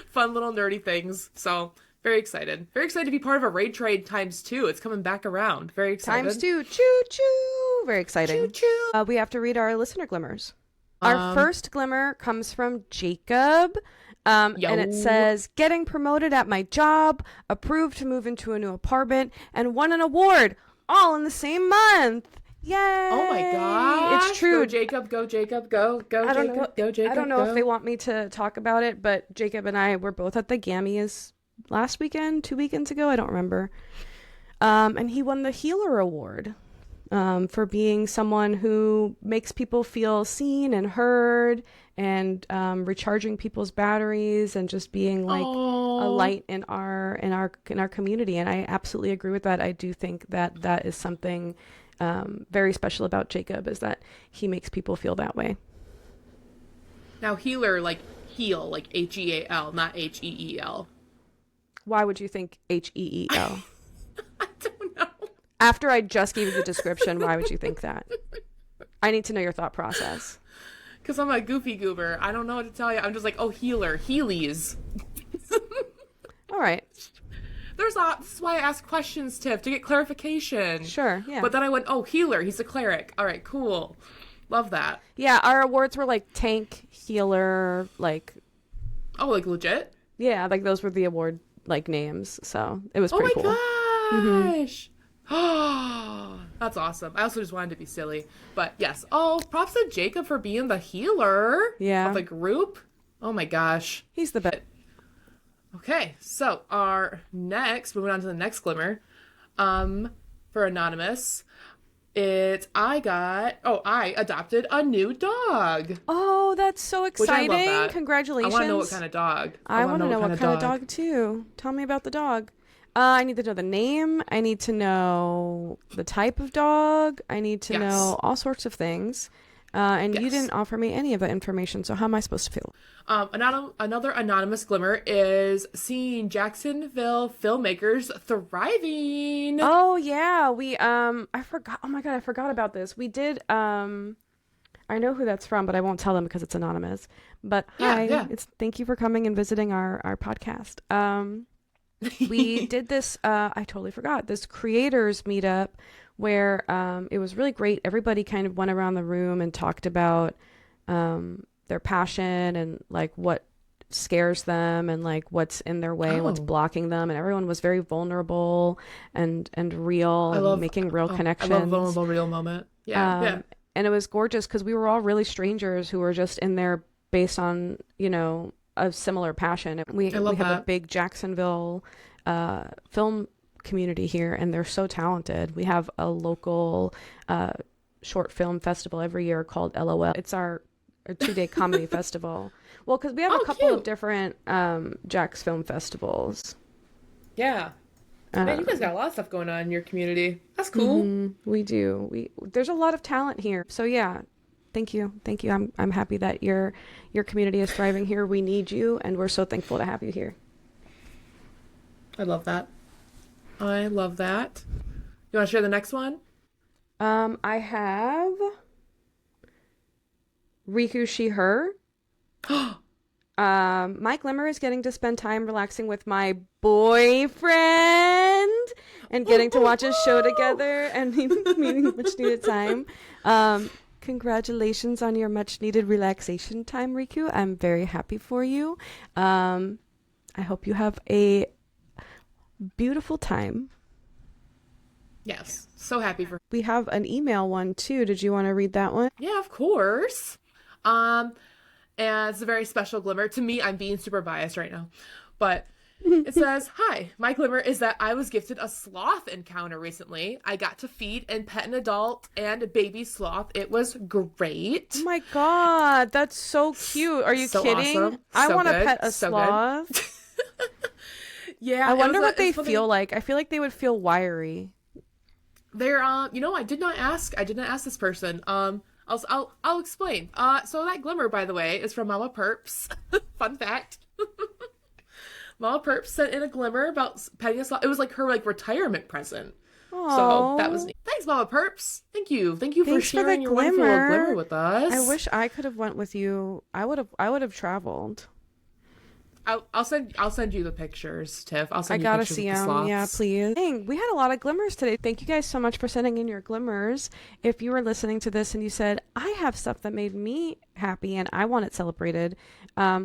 Fun little nerdy things. So, very excited. Very excited to be part of a raid trade ×2. It's coming back around. Very excited. ×2. Choo choo. Very exciting. Choo choo. We have to read our listener glimmers. Our first glimmer comes from Jacob. And it says, getting promoted at my job, approved to move into a new apartment, and won an award all in the same month. Yay! Oh my gosh. It's true. Go Jacob, go Jacob, go Jacob, go Jacob. I don't know if they want me to talk about it, but Jacob and I were both at the Gammies last weekend, 2 weekends ago, I don't remember. And he won the Healer Award for being someone who makes people feel seen and heard and recharging people's batteries and just being like a light in our community, and I absolutely agree with that. I do think that that is something very special about Jacob, is that he makes people feel that way. Now healer, like heal, like Heal, not Heeel. Why would you think Heeel? I don't know. After I just gave you the description, why would you think that? I need to know your thought process. Because I'm a goofy goober. I don't know what to tell you. I'm just like, oh, healer, Heelys. All right. This is why I ask questions, Tiff, to get clarification. Sure, yeah. But then I went, oh, healer, he's a cleric. All right, cool. Love that. Yeah, our awards were like tank, healer, like... Oh, like legit? Yeah, like those were the award like names, so it was pretty cool. Oh my gosh! Oh, that's awesome. I also just wanted to be silly. But yes. Oh, props to Jacob for being the healer of the group. Oh my gosh. He's the best. Okay, so moving on to the next glimmer, for Anonymous, I adopted a new dog. Oh, that's so exciting. Which I love that. Congratulations. I want to know what kind of dog. I want to know what kind of dog too. Tell me about the dog. I need to know the name. I need to know the type of dog. I need to know all sorts of things. And you didn't offer me any of that information, so how am I supposed to feel? Another anonymous glimmer is seeing Jacksonville filmmakers thriving. Oh yeah, we I forgot. Oh my god, I forgot about this. We did I know who that's from, but I won't tell them because it's anonymous. But hi, thank you for coming and visiting our podcast. We did this I totally forgot, this creators meetup where it was really great. Everybody kind of went around the room and talked about their passion and like what scares them and like what's in their way, what's blocking them, and everyone was very vulnerable and real and making real connections. I love vulnerable real moment. Yeah. And it was gorgeous because we were all really strangers who were just in there based on, you know, a similar passion. We have a big Jacksonville film community here, and they're so talented. We have a local short film festival every year called LOL. It's our 2-day comedy festival. Well, because we have a couple of different Jack's film festivals. Yeah. Man, you guys got a lot of stuff going on in your community. That's cool. We do. There's a lot of talent here. So yeah, thank you. I'm happy that your community is thriving here. We need you, and we're so thankful to have you here. I love that. You want to share the next one? I have Riku, she, her. My glimmer is getting to spend time relaxing with my boyfriend and getting to watch a show together and meeting much needed time. Congratulations on your much needed relaxation time, Riku. I'm very happy for you. I hope you have a beautiful time. Yes, so happy for. We have an email one too. Did you want to read that one? Yeah, of course. And it's a very special glimmer. To me, I'm being super biased right now. But it says, hi, my glimmer is that I was gifted a sloth encounter recently. I got to feed and pet an adult and a baby sloth. It was great. Oh my god, that's so cute. Are you kidding? Awesome. I want to pet a sloth. Yeah. I wonder what they feel like. I feel like they would feel wiry. They're I did not ask this person. I'll explain. So that glimmer, by the way, is from Mama Perps. Fun fact. Mama Perps sent in a glimmer about petting a sloth. It was like her retirement present. Aww. So that was neat. Thanks, Mama Perps. Thank you for sharing your wonderful glimmer with us. I wish I could have went with you. I would have traveled. I'll send you the pictures, Tiff. I'll send you gotta pictures see of the them. sloths. Yeah, please. Dang, we had a lot of glimmers today. Thank you guys so much for sending in your glimmers. If you were listening to this and you said, I have stuff that made me happy and I want it celebrated,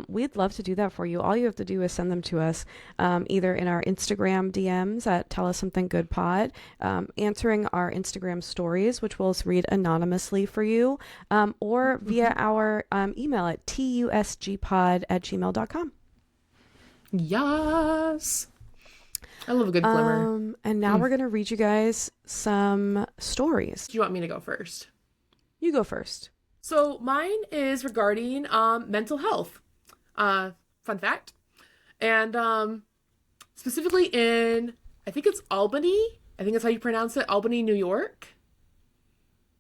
we'd love to do that for you. All you have to do is send them to us, either in our Instagram DMs at Tell Us Something Good Pod, answering our Instagram stories, which we'll read anonymously for you, or via our email at tusgpod@gmail.com. Yes. I love a good glimmer. And now we're going to read you guys some stories. Do you want me to go first? You go first. So mine is regarding mental health. Fun fact. And specifically in, I think it's Albany. I think that's how you pronounce it. Albany, New York.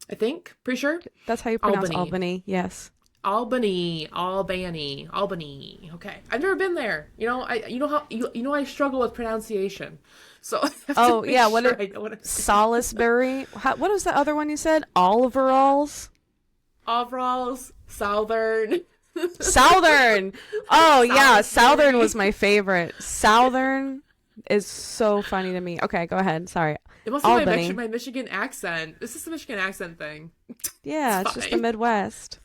I think. Pretty sure. That's how you pronounce Albany. Albany. Yes. Albany. Okay, I've never been there. You know I struggle with pronunciation, so I have to Oh make yeah. sure I know what I'm saying. Salisbury. What was the other one you said? Overalls. Overalls, Southern, Southern. Oh yeah, Southern Salisbury. was my favorite. Southern is so funny to me. Okay, go ahead. Sorry. It must be Albany. my Michigan accent. This is the Michigan accent thing. It's Yeah, it's just the fine. Midwest.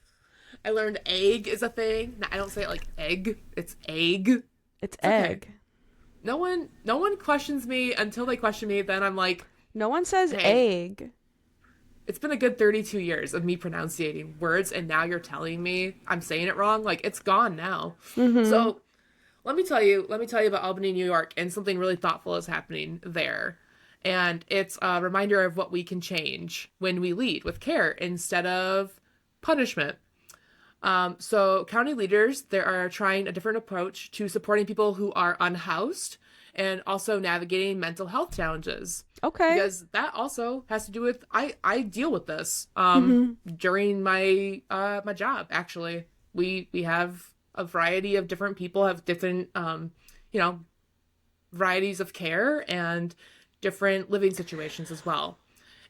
I learned egg is a thing. I don't say it like egg. It's egg. It's It's okay. egg. No one questions me until they question me. Then I'm like, No one says hey, egg. it's been a good 32 years of me pronouncing words, and now you're telling me I'm saying it wrong. Like it's gone now. Mm-hmm. So let me tell you about Albany, New York, and something really thoughtful is happening there. And it's a reminder of what we can change when we lead with care instead of punishment. So county leaders, they are trying a different approach to supporting people who are unhoused and also navigating mental health challenges. Okay. Because that also has to do with I deal with this Mm-hmm. during my job actually. We have a variety of different people have different you know varieties of care and different living situations as well.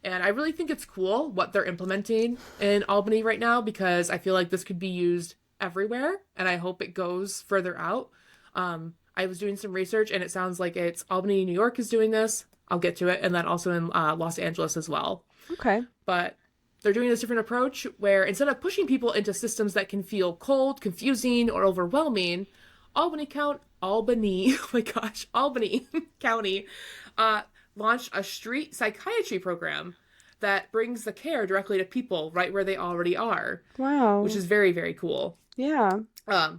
And I really think it's cool what they're implementing in Albany right now because I feel like this could be used everywhere and I hope it goes further out. I was doing some research and it sounds like it's Albany, New York is doing this. I'll get to it. And then also in Los Angeles as well. Okay. But they're doing this different approach where instead of pushing people into systems that can feel cold, confusing, or overwhelming, Albany, oh my gosh, Albany County uh, launched a street psychiatry program that brings the care directly to people right where they already are, which Wow. is very, very cool. Yeah.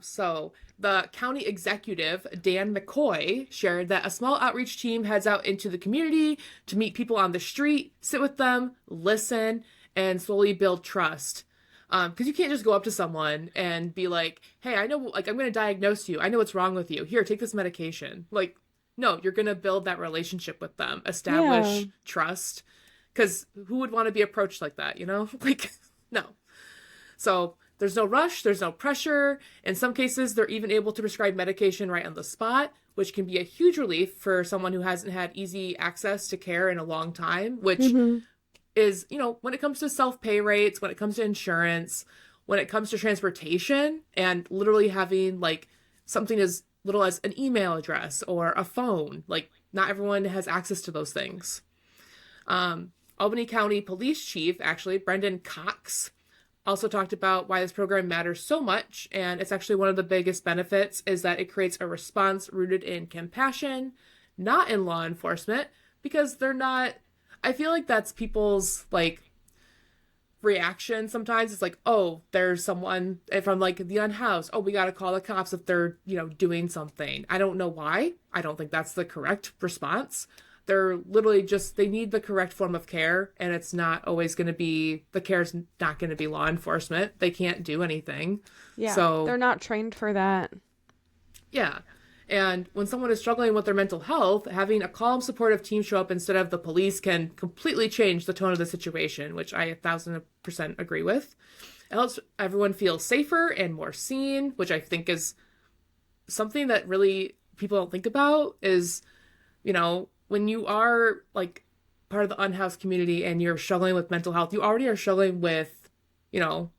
So the county executive, Dan McCoy, shared that a small outreach team heads out into the community to meet people on the street, sit with them, listen, and slowly build trust. Because you can't just go up to someone and be like, hey, I know, like, I'm going to diagnose you. I know what's wrong with you. Here, take this medication. Like, no, you're going to build that relationship with them, Yeah. establish trust. Because who would want to be approached like that, you know? Like, no. So there's no rush, there's no pressure. In some cases, they're even able to prescribe medication right on the spot, which can be a huge relief for someone who hasn't had easy access to care in a long time, which Mm-hmm. is, when it comes to self-pay rates, when it comes to insurance, when it comes to transportation, and literally having like something as little as an email address or a phone, like not everyone has access to those things. Albany County Police Chief, actually, Brendan Cox, also talked about why this program matters so much, and it's actually one of the biggest benefits is that it creates a response rooted in compassion, not in law enforcement, because they're not. I feel like that's people's like reaction sometimes. It's like, oh, there's someone from like the unhoused. Oh, we gotta call the cops if they're doing something. I don't know why. I don't think that's the correct response. They're literally just they need the correct form of care, and it's not always going to be the care's not going to be law enforcement. They can't do anything. Yeah. So They're not trained for that. yeah. And when someone is struggling with their mental health, having a calm, supportive team show up instead of the police can completely change the tone of the situation, which I 1,000% agree with. It helps everyone feel safer and more seen, which I think is something that really people don't think about is, when you are like part of the unhoused community and you're struggling with mental health, you already are struggling with, you know,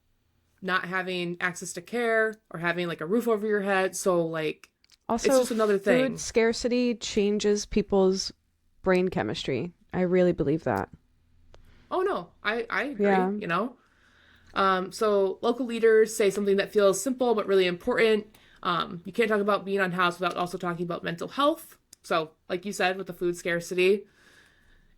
not having access to care or having like a roof over your head. So like it's Also, just another thing. food scarcity changes people's brain chemistry. I really believe that. Oh no, I Yeah. agree. So local leaders say something that feels simple but really important. You can't talk about being unhoused without also talking about mental health. So, like you said, with the food scarcity.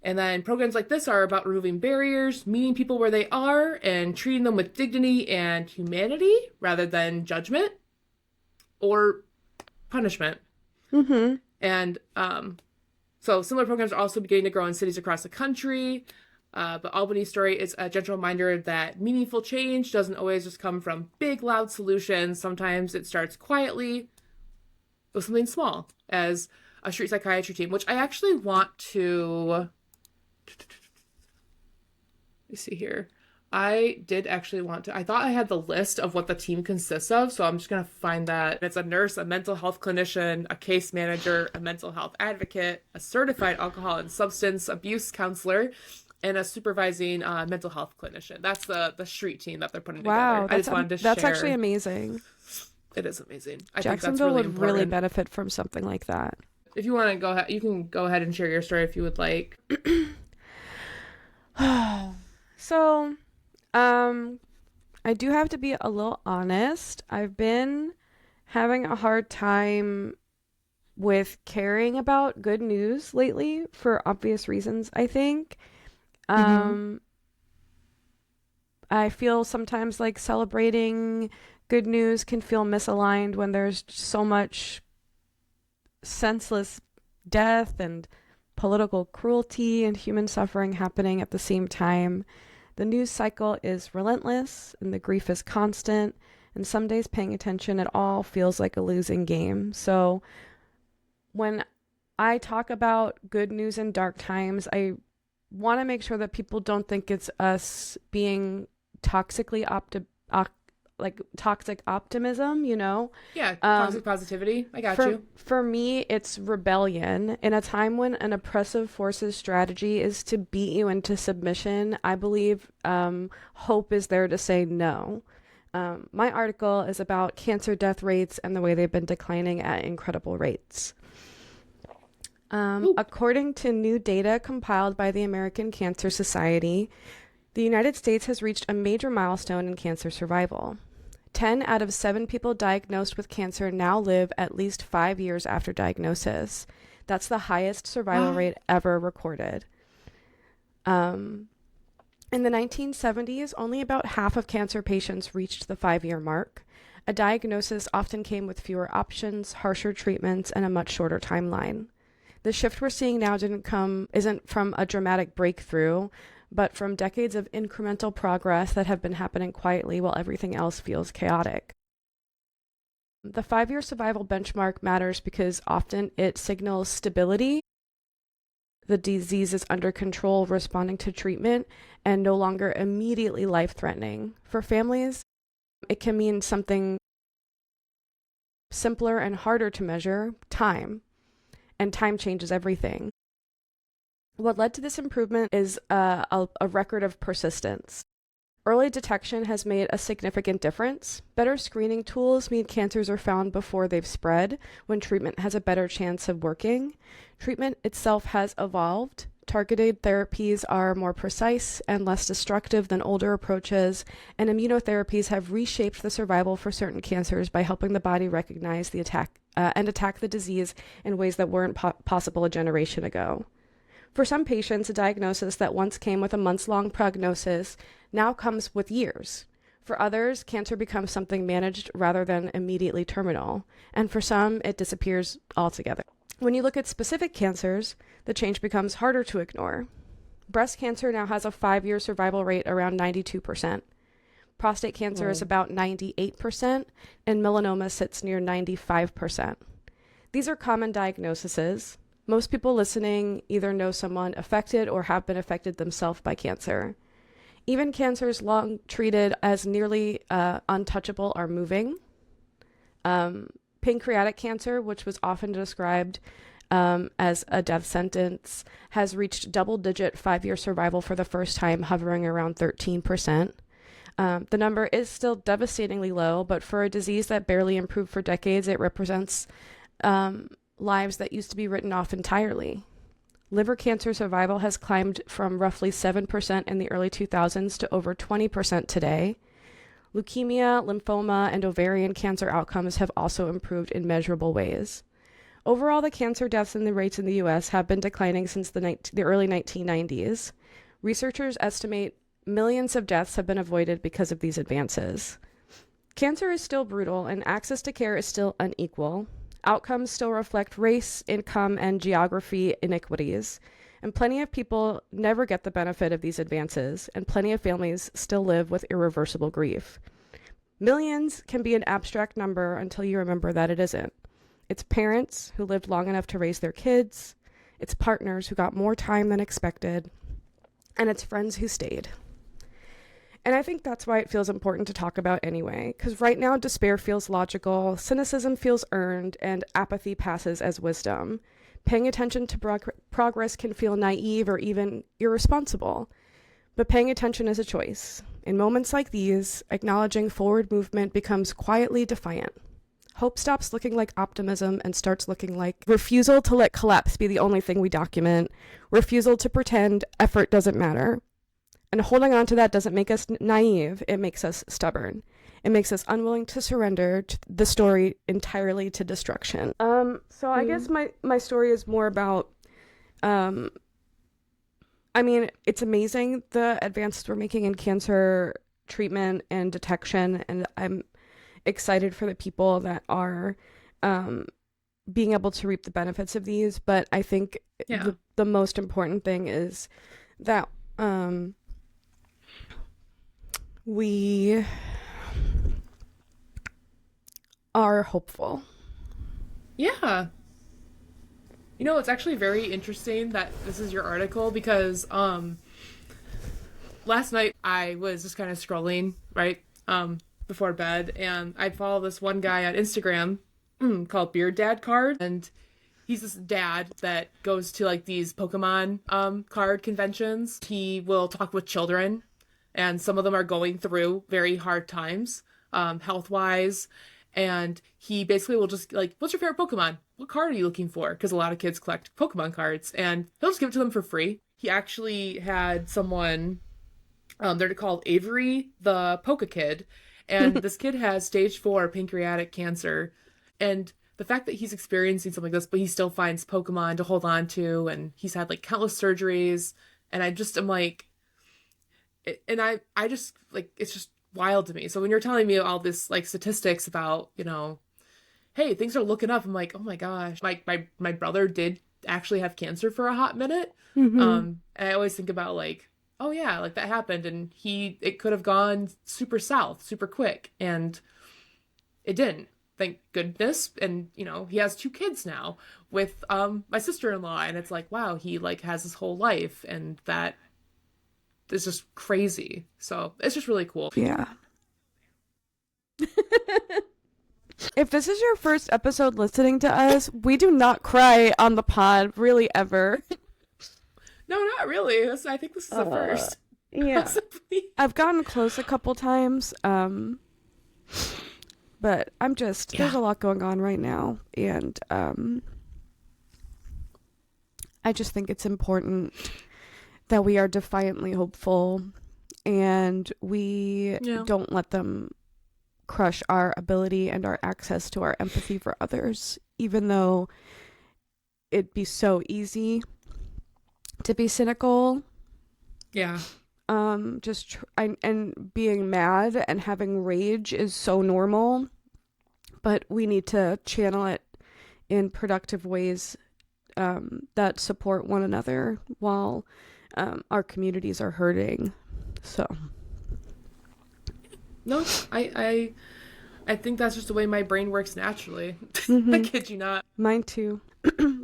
And then programs like this are about removing barriers, meeting people where they are, and treating them with dignity and humanity rather than judgment or punishment. Mm-hmm. And so similar programs are also beginning to grow in cities across the country. But Albany's story is a gentle reminder that meaningful change doesn't always just come from big, loud solutions. Sometimes it starts quietly with something small as a street psychiatry team, which I actually want to. Let me see here. I did actually want to. I thought I had the list of what the team consists of, so I'm just gonna find that. It's a nurse, a mental health clinician, a case manager, a mental health advocate, a certified alcohol and substance abuse counselor, and a supervising mental health clinician. That's the street team that they're putting together. Wow, I just wanted to that's share. actually amazing. It is amazing. I think that's Jacksonville really would really important. benefit from something like that. If you want to go ahead, you can go ahead and share your story if you would like. So, I do have to be a little honest. I've been having a hard time with caring about good news lately for obvious reasons, I think. Mm-hmm. Um, I feel sometimes like celebrating good news can feel misaligned when there's so much senseless death and political cruelty and human suffering happening at the same time. The news cycle is relentless and the grief is constant, and some days paying attention at all feels like a losing game. So when I talk about good news in dark times, I want to make sure that people don't think it's us being toxically like toxic optimism, you know? Yeah, Um, toxic positivity. I got for you. for me, it's rebellion. In a time when an oppressive force's strategy is to beat you into submission, I believe hope is there to say no. My article is about cancer death rates and the way they've been declining at incredible rates. Ooh. According to new data compiled by the American Cancer Society, the United States has reached a major milestone in cancer survival. 10 out of 7 people diagnosed with cancer now live at least 5 years after diagnosis. That's the highest survival What? rate ever recorded. Um, in the 1970s, only about half of cancer patients reached the 5-year mark. A diagnosis often came with fewer options, harsher treatments, and a much shorter timeline. The shift we're seeing now isn't from a dramatic breakthrough, but from decades of incremental progress that have been happening quietly while everything else feels chaotic. The 5-year survival benchmark matters because often it signals stability. The disease is under control, responding to treatment, and no longer immediately life threatening. For families, it can mean something simpler and harder to measure: time. And time changes everything. What led to this improvement is a record of persistence. Early detection has made a significant difference. Better screening tools mean cancers are found before they've spread, when treatment has a better chance of working. Treatment itself has evolved. Targeted therapies are more precise and less destructive than older approaches, and immunotherapies have reshaped the survival for certain cancers by helping the body recognize the attack and attack the disease in ways that weren't possible a generation ago. For some patients, a diagnosis that once came with a months-long prognosis now comes with years. For others, cancer becomes something managed rather than immediately terminal, and for some, it disappears altogether. When you look at specific cancers, the change becomes harder to ignore. Breast cancer now has a 5-year survival rate around 92%. Prostate cancer is Whoa. about 98%, and melanoma sits near 95%. These are common diagnoses. Most people listening either know someone affected or have been affected themselves by cancer. Even cancers long treated as nearly untouchable are moving. Pancreatic cancer, which was often described as a death sentence, has reached double-digit 5-year survival for the first time, hovering around 13%. The number is still devastatingly low, but for a disease that barely improved for decades, it represents lives that used to be written off entirely. Liver cancer survival has climbed from roughly 7% in the early 2000s to over 20% today. Leukemia, lymphoma, and ovarian cancer outcomes have also improved in measurable ways. Overall, the cancer deaths and the rates in the U.S. have been declining since the early 1990s. Researchers estimate millions of deaths have been avoided because of these advances. Cancer is still brutal, and access to care is still unequal. Outcomes still reflect race, income, and geography inequities. And plenty of people never get the benefit of these advances, and plenty of families still live with irreversible grief. Millions can be an abstract number until you remember that it isn't. It's parents who lived long enough to raise their kids. It's partners who got more time than expected. And it's friends who stayed. And I think that's why it feels important to talk about anyway, because right now despair feels logical, cynicism feels earned, and apathy passes as wisdom. Paying attention to progress can feel naive or even irresponsible, but paying attention is a choice. In moments like these, acknowledging forward movement becomes quietly defiant. Hope stops looking like optimism and starts looking like refusal to let collapse be the only thing we document, refusal to pretend effort doesn't matter. And holding on to that doesn't make us naive, it makes us stubborn. It makes us unwilling to surrender to the story entirely to destruction. So I guess my story is more about, I mean, it's amazing the advances we're making in cancer treatment and detection, and I'm excited for the people that are being able to reap the benefits of these. But I think the most important thing is that we are hopeful. Yeah. You know, it's actually very interesting that this is your article because last night I was just kind of scrolling, right, before bed, and I follow this one guy on Instagram called Beard Dad Card, and he's this dad that goes to like these Pokemon card conventions. He will talk with children, and some of them are going through very hard times, health wise. And he basically will just like, what's your favorite Pokemon? What card are you looking for? Because a lot of kids collect Pokemon cards, and he'll just give it to them for free. He actually had someone, they're called Avery the Poke Kid, and this kid has stage 4 pancreatic cancer. And the fact that he's experiencing something like this, but he still finds Pokemon to hold on to, and he's had like countless surgeries. And I'm like, and I just like, it's just wild to me. So when you're telling me all this like statistics about, you know, hey, things are looking up, I'm like, oh my gosh, like my brother did actually have cancer for a hot minute. And I always think about like, oh yeah, like that happened, and it could have gone super south super quick, and it didn't, thank goodness. And you know, he has 2 kids now with my sister-in-law, and it's like, wow, he like has his whole life, and that is just crazy. So it's just really cool. Yeah. If this is your first episode listening to us, we do not cry on the pod, really, ever. No, not really. I think this is the first. Yeah. Possibly. I've gotten close a couple times, but there's a lot going on right now, and I just think it's important that we are defiantly hopeful, and we don't let them crush our ability and our access to our empathy for others, even though it'd be so easy to be cynical. Yeah. And being mad and having rage is so normal, but we need to channel it in productive ways that support one another while our communities are hurting. So no, I think that's just the way my brain works naturally. I kid you not. Mine too.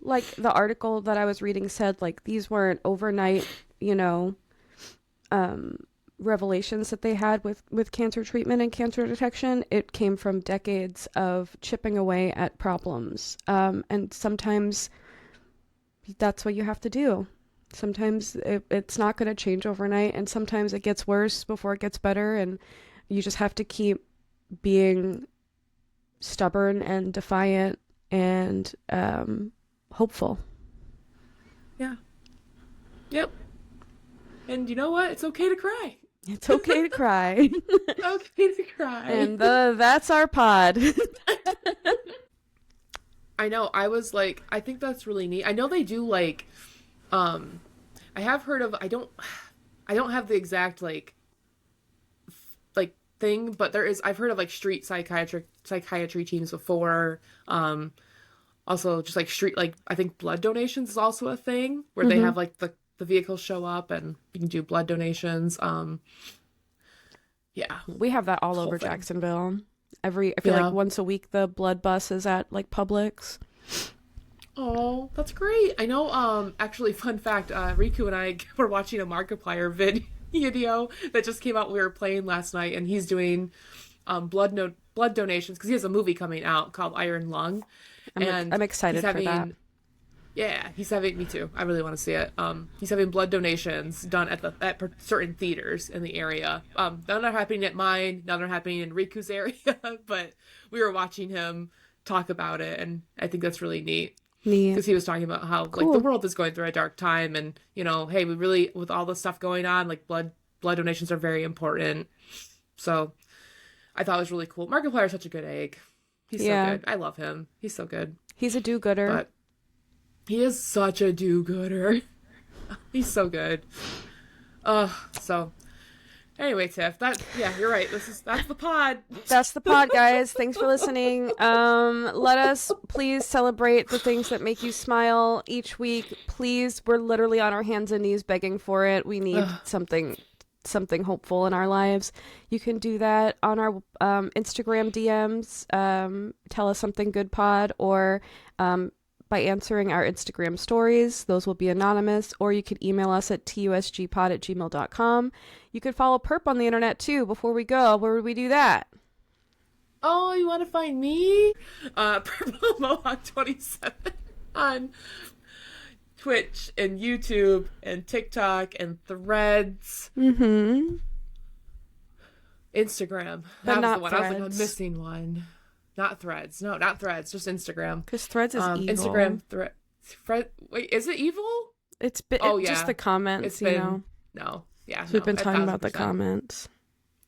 Like the article that I was reading said, like, these weren't overnight, you know, revelations that they had with cancer treatment and cancer detection. It came from decades of chipping away at problems. And sometimes that's what you have to do. Sometimes it's not going to change overnight, and sometimes it gets worse before it gets better, and you just have to keep being stubborn and defiant and hopeful. Yeah. Yep. And you know what? It's okay to cry. It's okay to cry. Okay to cry. And that's our pod. I know. I was like, I think that's really neat. I know they do like, I have heard of, I don't have the exact like thing, but I've heard of like street psychiatry teams before. Also just like street, like I think blood donations is also a thing where they have like the vehicles show up and you can do blood donations. Yeah. We have that all over Jacksonville. I feel like once a week the blood bus is at like Publix. Oh, that's great. I know, actually, fun fact, Riku and I were watching a Markiplier video that just came out. We were playing last night, and he's doing blood donations because he has a movie coming out called Iron Lung. I'm excited for that. Yeah, he's having, me too. I really want to see it. He's having blood donations done at certain theaters in the area. None are happening at mine, none are happening in Riku's area, but we were watching him talk about it, and I think that's really neat. Because he was talking about how like the world is going through a dark time, and hey, we really, with all the stuff going on, like blood donations are very important. So I thought it was really cool. Markiplier is such a good egg. He's so good. I love him. He's so good. He's a do-gooder. But he is such a do-gooder. He's so good. So anyway, Tiff, you're right. That's the pod. That's the pod, guys. Thanks for listening. Let us please celebrate the things that make you smile each week. Please, we're literally on our hands and knees begging for it. We need something hopeful in our lives. You can do that on our Instagram DMs. Tell us something good, pod, or by answering our Instagram stories. Those will be anonymous, or you can email us at tusgpod@gmail.com. You can follow Perp on the internet too. Before we go, where would we do that? Oh, you want to find me? Purple Mohawk 27 on Twitch and YouTube and TikTok and Threads. Mm-hmm. Instagram. That was the one. Threads. I was like, I'm missing one. Not Threads. No, not Threads. Just Instagram. Because Threads is evil. Instagram. Wait, is it evil? It's been just the comments, No. Yeah. So we've been talking about the comments.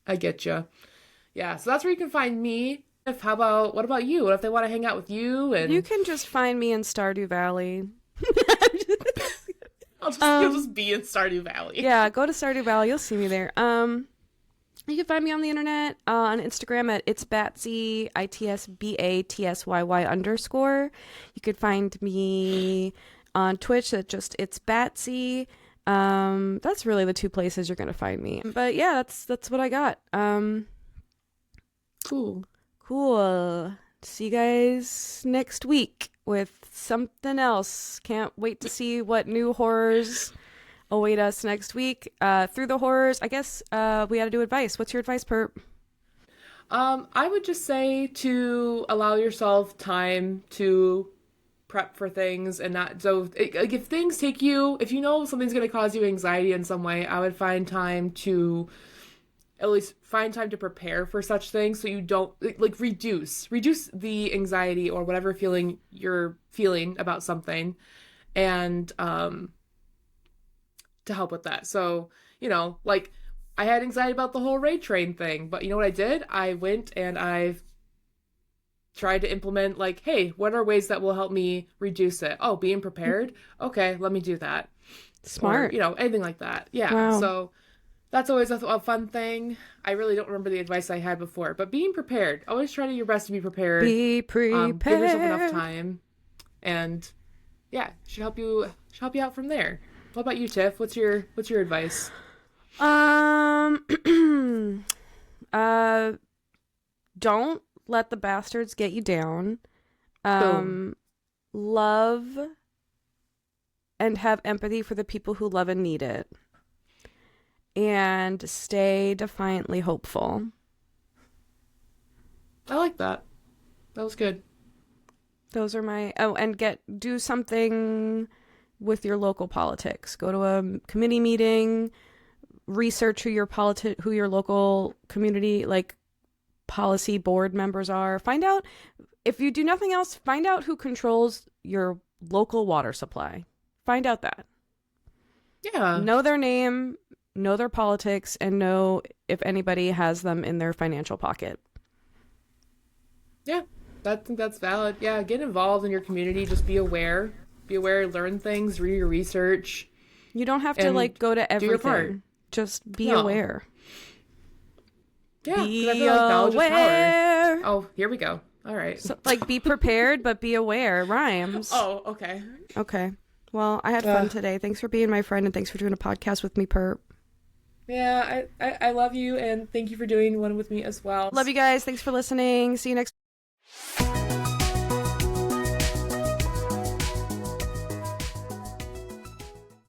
I get you. Yeah. So that's where you can find me. What about you? What if they want to hang out with you? And you can just find me in Stardew Valley. You'll just be in Stardew Valley. Yeah, go to Stardew Valley. You'll see me there. You can find me on the internet on Instagram at itsbatsy, itsbatsy_. You could find me on Twitch at just itsbatsy. That's really the two places you're gonna find me. But yeah, that's what I got. Cool. See you guys next week with something else. Can't wait to see what new horrors await us next week. Through the horrors, I guess we gotta do advice. What's your advice, Perp? I would just say to allow yourself time to prep for things, and not if things take you, if you know something's going to cause you anxiety in some way, I would find time to at least find time to prepare for such things, so you don't reduce the anxiety or whatever feeling you're feeling about something, and to help with that. So I had anxiety about the whole raid train thing, but you know what I did? I went and I've tried to implement hey, what are ways that will help me reduce it? Oh, being prepared. Okay, let me do that. Smart. Or, anything like that. Yeah. Wow. So that's always a fun thing. I really don't remember the advice I had before, but being prepared. Always try to do your best to be prepared. Be prepared. Give yourself enough time, and yeah, should help you out from there. What about you, Tiff? What's your advice? Don't let the bastards get you down. Boom. Love and have empathy for the people who love and need it. And stay defiantly hopeful. I like that. That was good. Those are my... Oh, and do something with your local politics. Go to a committee meeting, research who your local community, policy board members are. Find out, if you do nothing else, find out who controls your local water supply. Find out that. Yeah. Know their name, know their politics, and know if anybody has them in their financial pocket. Yeah, I think that's valid. Yeah, get involved in your community. Just be aware. Be aware, learn things, read your research. You don't have to go to everything. Do your part. Just be aware. Yeah, be I feel knowledge is aware. power. Oh, here we go. All right. So, be prepared, but be aware. Rhymes. Oh, okay. Okay. Well, I had fun today. Thanks for being my friend, and thanks for doing a podcast with me, Perp. Yeah, I love you, and thank you for doing one with me as well. Love you guys. Thanks for listening. See you next